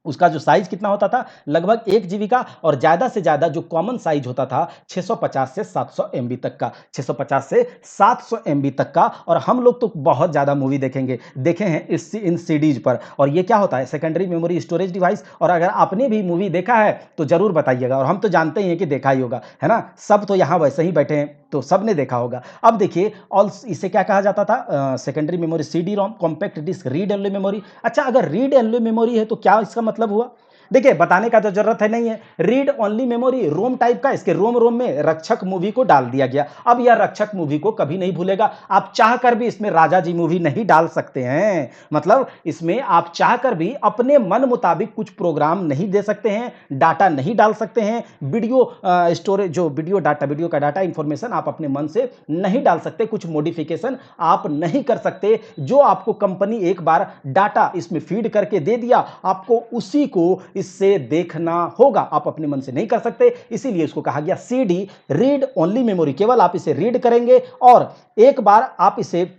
उसका जो साइज कितना होता था? लगभग 1 GB का। और ज्यादा से ज्यादा जो कॉमन साइज होता था 650 से 700 MB तक का, 650 से 700 MB तक का। और हम लोग तो बहुत ज्यादा मूवी देखे हैं इन सीडीज पर। और ये क्या होता है? Secondary memory storage device. और अगर आपने भी मूवी देखा है तो जरूर बताइएगा, और हम तो जानते ही हैं कि देखा ही होगा, है ना? सब तो यहां वैसे ही बैठे हैं, तो सबने देखा होगा। अब देखिए, ऑल इसे क्या कहा जाता था? Secondary memory, CD ROM, compact disc, read only memory. अच्छा, अगर रीड ओनली मेमोरी है तो क्या इसका मतलब हुआ? देखिए, बताने का तो जरूरत है नहीं है। रीड ओनली मेमोरी रोम टाइप का, इसके रोम रोम में रक्षक मूवी को डाल दिया गया। अब यह रक्षक मूवी को कभी नहीं भूलेगा। आप चाहकर भी इसमें राजा जी मूवी नहीं डाल सकते हैं। मतलब इसमें आप चाहकर भी अपने मन मुताबिक कुछ प्रोग्राम नहीं दे सकते हैं, डाटा नहीं डाल सकते हैं, वीडियो स्टोरेज, जो वीडियो डाटा, वीडियो का डाटा, इंफॉर्मेशन आप अपने मन से नहीं डाल सकते, कुछ मॉडिफिकेशन आप नहीं कर सकते। जो आपको कंपनी एक बार डाटा इसमें फीड करके दे दिया, आपको उसी को इससे देखना होगा, आप अपने मन से नहीं कर सकते। इसीलिए इसको कहा गया सीडी, रीड ओनली मेमोरी। केवल आप इसे रीड करेंगे, और एक बार आप इसे,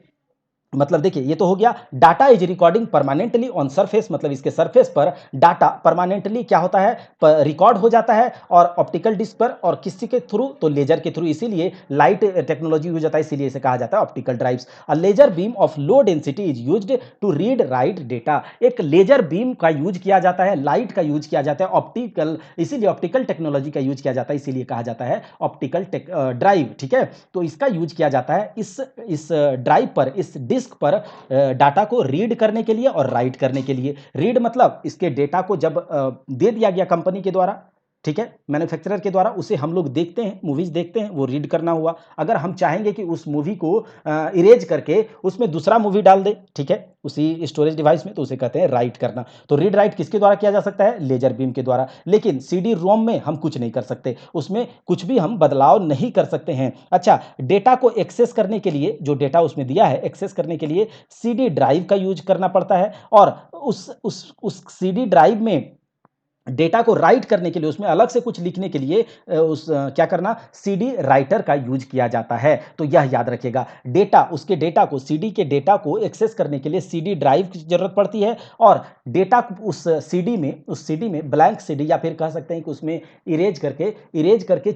मतलब देखिए, ये तो हो गया data is recording permanently on surface. मतलब इसके सरफेस पर डाटा परमानेंटली क्या होता है? रिकॉर्ड हो जाता है। और ऑप्टिकल डिस्क पर, और किसी के थ्रू? तो लेजर के थ्रू। इसीलिए लाइट टेक्नोलॉजी यूज होता है, इसीलिए इसे कहा जाता है optical drives. A laser beam of low density is used to read write data. एक लेजर बीम का यूज किया जाता है, लाइट का यूज किया जाता है, ऑप्टिकल, इसीलिए ऑप्टिकल टेक्नोलॉजी का यूज किया जाता है, इसीलिए कहा जाता है ऑप्टिकल ड्राइव, ठीक है? तो इसका यूज किया जाता है इस ड्राइव पर, इस डिस्क पर, डाटा को रीड करने के लिए और राइट करने के लिए। रीड मतलब इसके डेटा को जब दे दिया गया कंपनी के द्वारा, ठीक है, मैन्युफैक्चरर के द्वारा उसे हम लोग देखते हैं, मूवीज़ देखते हैं, वो रीड करना हुआ। अगर हम चाहेंगे कि उस मूवी को इरेज करके उसमें दूसरा मूवी डाल दें, ठीक है, उसी स्टोरेज डिवाइस में, तो उसे कहते हैं राइट करना। तो रीड राइट किसके द्वारा किया जा सकता है? लेजर बीम के द्वारा। लेकिन सीडी रोम में हम कुछ नहीं कर सकते, उसमें कुछ भी हम बदलाव नहीं कर सकते हैं। अच्छा, डेटा को एक्सेस करने के लिए, जो डेटा उसमें दिया है एक्सेस करने के लिए सीडी ड्राइव का यूज करना पड़ता है, और उस सीडी ड्राइव में डेटा को राइट करने के लिए, उसमें अलग से कुछ लिखने के लिए क्या करना, सीडी राइटर का यूज किया जाता है। तो यह याद रखिएगा, डेटा, उसके डेटा को, सीडी के डेटा को एक्सेस करने के लिए सीडी ड्राइव की जरूरत पड़ती है, और डेटा उस सीडी में ब्लैंक सीडी, या फिर कह सकते हैं कि उसमें इरेज करके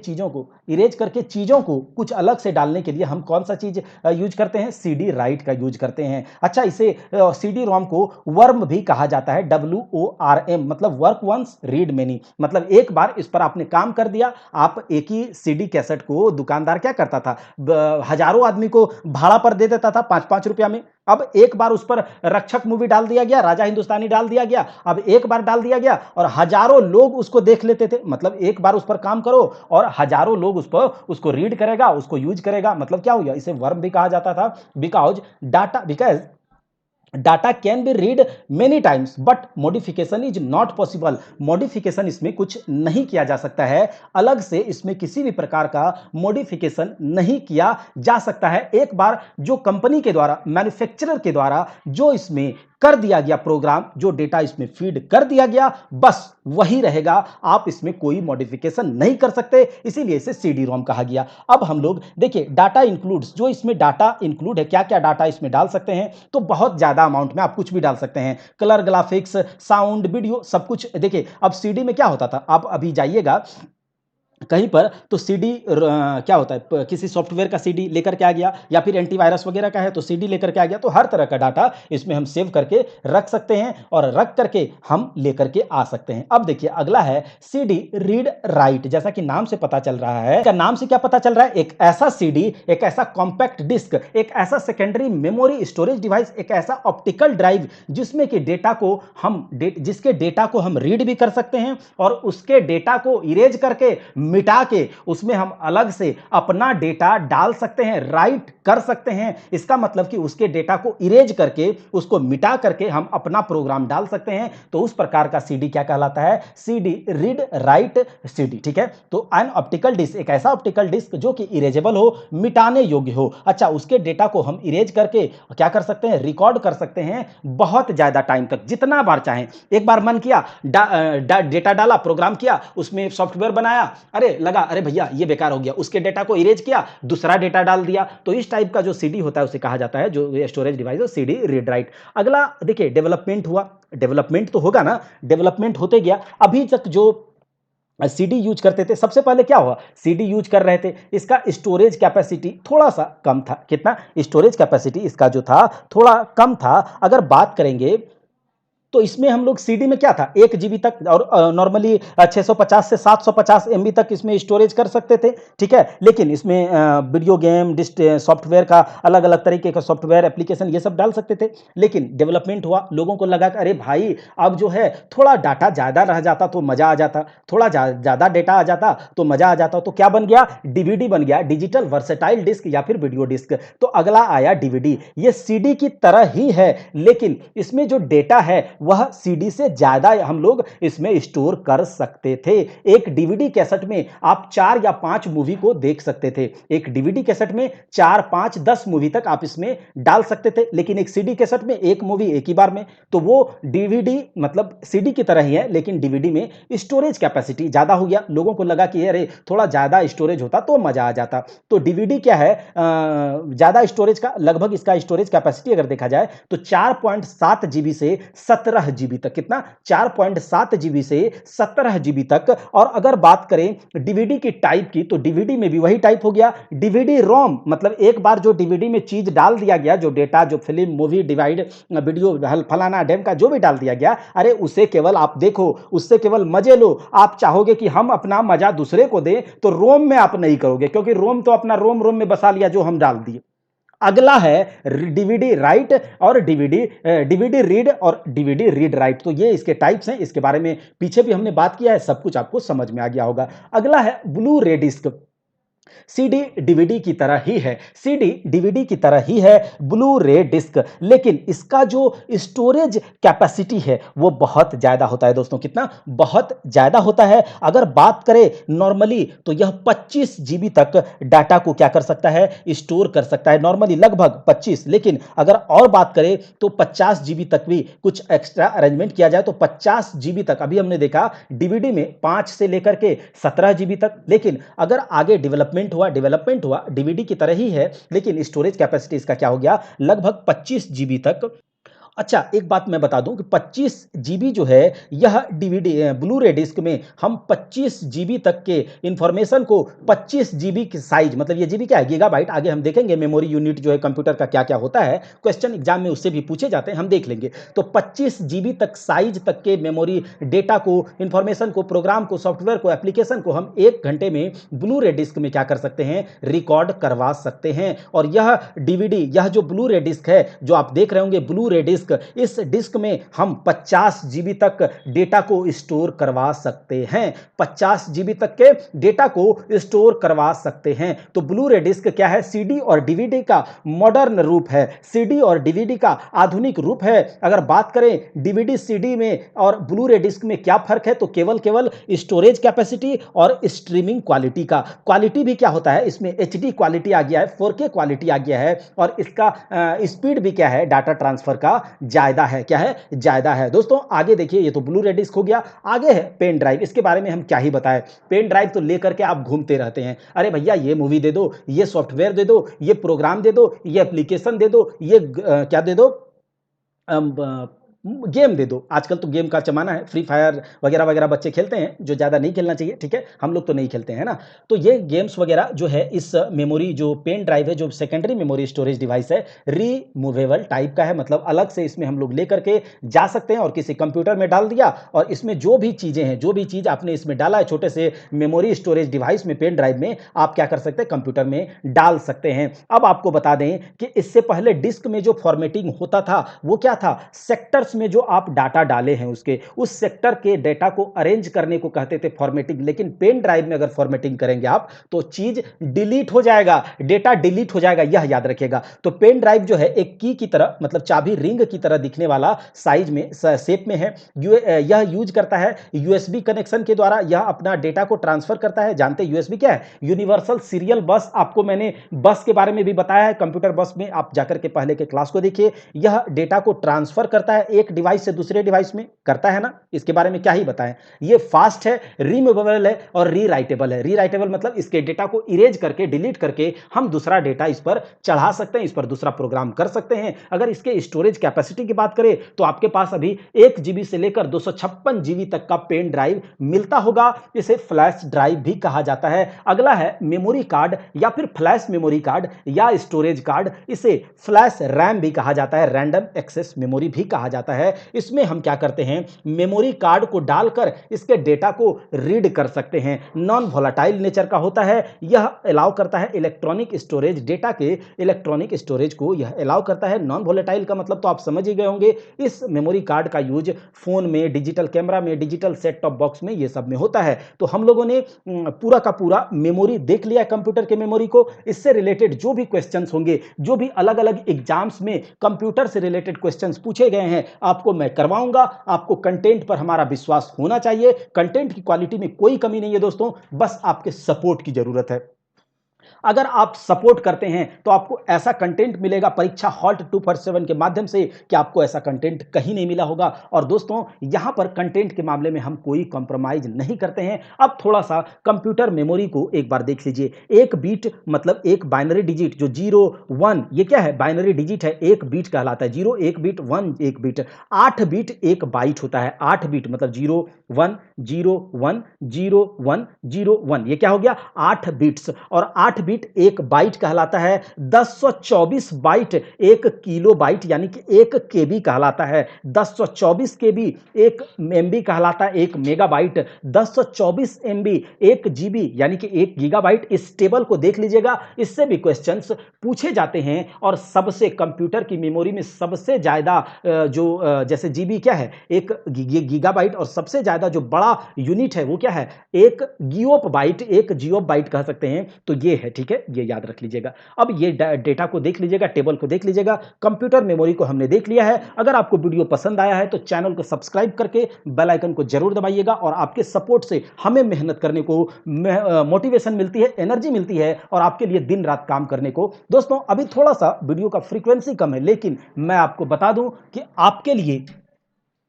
चीज़ों को कुछ अलग से डालने के लिए हम कौन सा चीज़ यूज करते हैं? सीडी राइट का यूज करते हैं। अच्छा, इसे सीडी रोम को वर्म भी कहा जाता है, WORM, मतलब वर्क वंस रीड मेनी, मतलब एक बार इस पर आपने काम कर दिया। आप एक ही सीडी कैसेट को, दुकानदार क्या करता था, हजारों आदमी को भाड़ा पर दे देता था 5-5 रुपया में। अब एक बार उस पर रक्षक मूवी डाल दिया गया, राजा हिंदुस्तानी डाल दिया गया, अब एक बार डाल दिया गया और हजारों लोग उसको देख लेते थे। मतलब एक बार उस पर काम करो और हजारों लोग उसको रीड करेगा, उसको यूज करेगा। मतलब क्या हो गया? इसे वर्म भी कहा जाता था, because data can be read many times but modification is not possible. Modification इसमें कुछ नहीं किया जा सकता है, अलग से इसमें किसी भी प्रकार का मॉडिफिकेशन नहीं किया जा सकता है। एक बार जो कंपनी के द्वारा, मैन्युफैक्चरर के द्वारा जो इसमें कर दिया गया प्रोग्राम, जो डेटा इसमें फीड कर दिया गया, बस वही रहेगा, आप इसमें कोई मॉडिफिकेशन नहीं कर सकते, इसीलिए इसे सीडी रोम कहा गया। अब हम लोग देखिए, डाटा इंक्लूड्स, जो इसमें डाटा इंक्लूड है, क्या क्या डाटा इसमें डाल सकते हैं, तो बहुत ज्यादा अमाउंट में आप कुछ भी डाल सकते हैं। कलर ग्राफिक्स, साउंड, वीडियो, सब कुछ। देखिए, अब सीडी में क्या होता था, आप अभी जाइएगा कहीं पर तो सीडी क्या होता है, किसी सॉफ्टवेयर का सीडी लेकर के आ गया, या फिर एंटीवायरस वगैरह का है तो सीडी लेकर के आ गया, तो हर तरह का डाटा इसमें हम सेव करके रख सकते हैं और रख करके हम लेकर के आ सकते हैं। अब देखिए, अगला है सीडी रीड राइट। जैसा कि नाम से पता चल रहा है, क्या नाम से क्या पता चल रहा है? एक ऐसा सीडी, एक ऐसा कॉम्पैक्ट डिस्क, एक ऐसा सेकेंडरी मेमोरी स्टोरेज डिवाइस, एक ऐसा ऑप्टिकल ड्राइव जिसमें कि जिसके डेटा को हम रीड भी कर सकते हैं और उसके डेटा को इरेज करके, मिटा के, उसमें हम अलग से अपना डेटा डाल सकते हैं, राइट कर सकते हैं। इसका मतलब कि उसके डेटा को इरेज करके, उसको मिटा करके हम अपना प्रोग्राम डाल सकते हैं। तो उस प्रकार का सीडी क्या कहलाता है? CD read write CD. ठीक है, तो एन ऑप्टिकल डिस्क, एक ऐसा ऑप्टिकल डिस्क जो कि इरेजेबल हो, मिटाने योग्य हो। अच्छा, उसके डेटा को हम इरेज करके क्या कर सकते हैं? रिकॉर्ड कर सकते हैं बहुत ज्यादा टाइम तक, जितना बार चाहें। एक बार मन किया, डेटा डाला, प्रोग्राम किया, उसमें सॉफ्टवेयर बनाया, अरे भैया ये बेकार हो गया, उसके डेटा को इरेज किया, दूसरा डेटा डाल दिया। तो इस टाइप का जो सीडी होता है उसे कहा जाता है, जो स्टोरेज डिवाइस है, सीडी रीड राइट। अगला देखिए, डेवलपमेंट हुआ। डेवलपमेंट तो होगा ना, डेवलपमेंट होते गया। अभी तक जो सीडी यूज करते थे, सबसे पहले क्या हुआ, सीडी यूज कर रहे थे, इसका स्टोरेज कैपेसिटी थोड़ा सा कम था। कितना स्टोरेज कैपेसिटी इसका जो था, थोड़ा कम था। अगर बात करेंगे तो इसमें हम लोग सीडी में क्या था, 1 जीबी तक, और नॉर्मली 650 से 750 एमबी तक इसमें स्टोरेज कर सकते थे। ठीक है, लेकिन इसमें वीडियो गेम, सॉफ्टवेयर का, अलग अलग तरीके का सॉफ्टवेयर, एप्लीकेशन, ये सब डाल सकते थे। लेकिन डेवलपमेंट हुआ, लोगों को लगा कि अरे भाई, अब जो है थोड़ा डाटा ज़्यादा रह जाता तो मज़ा आ जाता, थोड़ा ज़्यादा डेटा आ जाता तो मज़ा आ जाता। तो क्या बन गया? डीवीडी बन गया, डिजिटल वर्सेटाइल डिस्क या फिर वीडियो डिस्क। तो अगला आया डीवीडी। ये सीडी की तरह ही है, लेकिन इसमें जो डेटा है वह सीडी से ज्यादा हम लोग इसमें स्टोर कर सकते थे। एक डीवीडी कैसेट में आप 4 या 5 मूवी को देख सकते थे। एक डीवीडी कैसेट में 4, 5, 10 मूवी तक आप इसमें डाल सकते थे। लेकिन एक सीडी कैसेट में एक मूवी एक ही बार में। तो वो डीवीडी मतलब सीडी की तरह ही है, लेकिन डीवीडी में स्टोरेज कैपेसिटी ज्यादा हो गया। लोगों को लगा कि अरे थोड़ा ज्यादा स्टोरेज होता तो मजा आ जाता। तो डीवीडी क्या है, ज्यादा स्टोरेज का, लगभग इसका स्टोरेज कैपेसिटी अगर देखा जाए तो 4.7 जीबी से 17 जीबी तक। कितना? 4.7 जीबी से 17 जीबी तक। और अगर बात करें डीवीडी की टाइप की, तो डीवीडी में भी वही टाइप हो गया, डीवीडी रोम। मतलब एक बार जो डीवीडी में चीज डाल दिया गया, जो डेटा, जो फिल्म, मूवी, डिवाइड, वीडियो, फलाना ढेम का जो भी डाल दिया गया, अरे उसे केवल आप देखो, उससे केवल मजे लो। आप चाहोगे कि हम अपना मजा दूसरे को दें, तो रोम में आप नहीं करोगे, क्योंकि रोम तो अपना रोम में बसा लिया जो हम डाल दिए। अगला है डीवीडी राइट और डीवीडी रीड और डीवीडी रीड राइट। तो ये इसके टाइप्स हैं, इसके बारे में पीछे भी हमने बात किया है, सब कुछ आपको समझ में आ गया होगा। अगला है ब्लू रे डिस्क। सीडी डीवीडी की तरह ही है, सीडी डीवीडी की तरह ही है ब्लू रे डिस्क, लेकिन इसका जो स्टोरेज कैपेसिटी है वो बहुत ज्यादा होता है दोस्तों। कितना? बहुत ज्यादा होता है। अगर बात करें नॉर्मली तो यह 25 जीबी तक डाटा को क्या कर सकता है? स्टोर कर सकता है, नॉर्मली लगभग 25। लेकिन अगर और बात करें तो 50 जीबी तक भी कुछ एक्स्ट्रा अरेंजमेंट किया जाए तो 50 जीबी तक। अभी हमने देखा डीवीडी में 5 से लेकर के 17 जीबी तक, लेकिन अगर आगे डेवलपमेंट हुआ डीवीडी की तरह ही है, लेकिन स्टोरेज कैपेसिटी इसका क्या हो गया? लगभग 25 जीबी तक। अच्छा, एक बात मैं बता दूं कि 25 जीबी जो है यह डीवीडी ब्लू रे डिस्क में हम 25 जीबी तक के इंफॉर्मेशन को 25 जीबी की साइज, मतलब ये जीबी क्या है? गीगाबाइट। आगे हम देखेंगे मेमोरी यूनिट जो है कंप्यूटर का क्या क्या होता है, क्वेश्चन एग्जाम में उससे भी पूछे जाते हैं, हम देख लेंगे। तो 25 जीबी तक साइज तक के मेमोरी डेटा को, इंफॉर्मेशन को, प्रोग्राम को, सॉफ्टवेयर को, एप्लीकेशन को हम 1 घंटे में ब्लू रे डिस्क में क्या कर सकते हैं? रिकॉर्ड करवा सकते हैं। और यह डीवीडी, यह जो ब्लू रे डिस्क है जो आप देख रहे होंगे ब्लू रे डिस्क, इस डिस्क में हम 50 जीबी तक डेटा को स्टोर करवा सकते हैं। 50 जीबी तक के डेटा को स्टोर करवा सकते हैं। तो ब्लू रे डिस्क क्या है? सीडी और डीवीडी का मॉडर्न रूप है, सीडी और डीवीडी का आधुनिक रूप है। अगर बात करें डीवीडी सीडी में और ब्लू रे डिस्क में क्या फर्क है, तो केवल स्टोरेज कैपेसिटी और स्ट्रीमिंग क्वालिटी का। क्वालिटी भी क्या होता है इसमें? एचडी क्वालिटी आ गया है, 4K क्वालिटी आ गया है, और इसका स्पीड भी क्या है? डाटा ट्रांसफर का ज्यादा है। क्या है? ज्यादा है। दोस्तों आगे देखिए, ये तो ब्लू रे डिस्क हो गया। आगे है पेन ड्राइव। इसके बारे में हम क्या ही बताएं, पेन ड्राइव तो लेकर के आप घूमते रहते हैं। अरे भैया ये मूवी दे दो, ये सॉफ्टवेयर दे दो, ये प्रोग्राम दे दो, ये एप्लीकेशन दे दो, ये क्या दे दो, गेम दे दो। आजकल तो गेम का जमाना है, फ्री फायर वगैरह वगैरह बच्चे खेलते हैं, जो ज़्यादा नहीं खेलना चाहिए, ठीक है, हम लोग तो नहीं खेलते हैं ना। तो ये गेम्स वगैरह जो है, इस मेमोरी जो पेन ड्राइव है, जो सेकेंडरी मेमोरी स्टोरेज डिवाइस है, रिमूवेबल टाइप का है, मतलब अलग से इसमें हम लोग लेकर के जा सकते हैं और किसी कंप्यूटर में डाल दिया, और इसमें जो भी चीज़ें हैं, जो भी चीज़ आपने इसमें डाला है छोटे से मेमोरी स्टोरेज डिवाइस में, पेन ड्राइव में, आप क्या कर सकते हैं? कंप्यूटर में डाल सकते हैं। अब आपको बता दें कि इससे पहले डिस्क में जो फॉर्मेटिंग होता था वो क्या था? सेक्टर्स में जो आप डाटा डाले हैं उसके, उस सेक्टर के डेटा को अरेंज करने को कहते थे फॉर्मेटिंग। लेकिन पेन ड्राइव में अगर फॉर्मेटिंग करेंगे आप तो चीज डिलीट हो जाएगा, डेटा डिलीट हो जाएगा, यह याद रखिएगा। तो पेन ड्राइव जो है एक की तरह, मतलब चाबी रिंग की तरह दिखने वाला साइज में, शेप में है। यह यूज करता है यूएसबी कनेक्शन के द्वारा, यह अपना डेटा को ट्रांसफर करता है। जानते हैं यूएसबी क्या है? यूनिवर्सल सीरियल बस। आपको मैंने बस के बारे में भी बताया है, कंप्यूटर बस में आप जाकर के पहले के क्लास को देखिए। यह डेटा को ट्रांसफर करता है एक डिवाइस से दूसरे डिवाइस में, करता है ना, इसके बारे में क्या ही बताएं। ये फास्ट है, रिमूवेबल है और रीराइटेबल है। रीराइटेबल मतलब इसके डेटा को इरेज करके, डिलीट करके हम दूसरा डेटा इस पर चढ़ा सकते हैं, इस पर दूसरा प्रोग्राम कर सकते हैं। अगर इसके स्टोरेज कैपेसिटी की बात करें तो आपके पास अभी 1 जीबी से लेकर 256 जीबी तक का पेन ड्राइव मिलता होगा। इसे फ्लैश ड्राइव भी कहा जाता है। अगला है मेमोरी कार्ड या फिर फ्लैश मेमोरी कार्ड या स्टोरेज कार्ड। इसे फ्लैश रैम भी कहा जाता है, रैंडम एक्सेस मेमोरी भी कहा जाता है। इसमें हम क्या करते हैं? मेमोरी कार्ड को डालकर इसके डेटा को रीड कर सकते हैं। नॉन वोलेटाइल नेचर का होता है। यह अलाउ करता है इलेक्ट्रॉनिक स्टोरेज, डेटा के इलेक्ट्रॉनिक स्टोरेज को यह अलाउ करता है। नॉन वोलेटाइल का मतलब तो आप समझ ही गए होंगे। इस मेमोरी कार्ड का यूज फोन में, डिजिटल कैमरा में, डिजिटल सेट टॉप बॉक्स में, ये सब में होता है। तो हम लोगों ने पूरा का पूरा मेमोरी देख लिया, कंप्यूटर के मेमोरी को। इससे रिलेटेड जो भी क्वेश्चंस होंगे, जो भी अलग अलग एग्जाम्स में कंप्यूटर से रिलेटेड क्वेश्चंस पूछे गए हैं, आपको मैं करवाऊंगा। आपको कंटेंट पर हमारा विश्वास होना चाहिए। कंटेंट की क्वालिटी में कोई कमी नहीं है दोस्तों, बस आपके सपोर्ट की जरूरत है। अगर आप सपोर्ट करते हैं तो आपको ऐसा कंटेंट मिलेगा परीक्षा हॉल्ट 247 के माध्यम से कि आपको ऐसा कंटेंट कहीं नहीं मिला होगा। और दोस्तों यहां पर कंटेंट के मामले में हम कोई कॉम्प्रोमाइज नहीं करते हैं। अब थोड़ा सा कंप्यूटर मेमोरी को एक बार देख लीजिए। एक बीट मतलब एक बाइनरी डिजिट, जो 0 1, ये क्या है? बाइनरी डिजिट है, एक बीट कहलाता है। 0 एक बीट, 1 एक बीट। 8 बीट एक बाइट होता है। 8 बीट मतलब 0 1 0 1 0 1 0 1, ये क्या हो गया? 8 बीट्स। और 8 बिट 1 बाइट कहलाता है, 1024 बाइट 1 किलोबाइट यानी कि 1 केबी कहलाता है, 1024 केबी 1 एमबी कहलाता है, 1 मेगाबाइट, 1024 एमबी 1 जीबी यानी कि 1 गीगाबाइट। इस टेबल को देख लीजिएगा, इससे भी क्वेश्चंस पूछे जाते हैं और सबसे कंप्यूटर की मेमोरी में सबसे ज्यादा जैसे जीबी क्या है, 1 गीगाबाइट, और सबसे ज्यादा जो बड़ा यूनिट है वो क्या है, 1 गियोप बाइट, 1 जियोप बाइट कह सकते हैं, तो ये है, ठीक है, ये याद रख लीजिएगा। अब ये डेटा को देख लीजिएगा, टेबल को देख लीजिएगा, कंप्यूटर मेमोरी को हमने देख लिया है। अगर आपको वीडियो पसंद आया है तो चैनल को सब्सक्राइब करके बेल आइकन को जरूर दबाइएगा, और आपके सपोर्ट से हमें मेहनत करने को मोटिवेशन मिलती है, एनर्जी मिलती है, और आपके लिए दिन रात काम करने को। दोस्तों अभी थोड़ा सा वीडियो का फ्रीक्वेंसी कम है, लेकिन मैं आपको बता दूं कि आपके लिए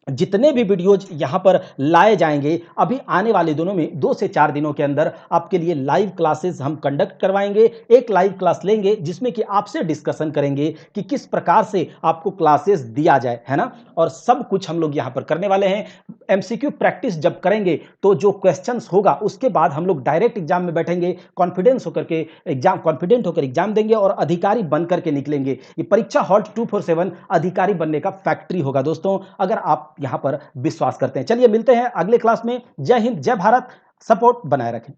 जितने भी वीडियोज यहां पर लाए जाएंगे, अभी आने वाले दिनों में 2 से 4 दिनों के अंदर आपके लिए लाइव क्लासेस हम कंडक्ट करवाएंगे। एक लाइव क्लास लेंगे जिसमें कि आपसे डिस्कशन करेंगे कि किस प्रकार से आपको क्लासेस दिया जाए, है ना, और सब कुछ हम लोग यहां पर करने वाले हैं। एमसीक्यू प्रैक्टिस जब करेंगे तो जो क्वेश्चंस होगा उसके बाद हम लोग डायरेक्ट एग्जाम में बैठेंगे, कॉन्फिडेंट होकर एग्जाम देंगे और अधिकारी बनकर के निकलेंगे। ये परीक्षा हॉल्ट 247 अधिकारी बनने का फैक्ट्री होगा दोस्तों, अगर आप यहां पर विश्वास करते हैं। चलिए मिलते हैं अगले क्लास में। जय हिंद, जय भारत, सपोर्ट बनाए रखें।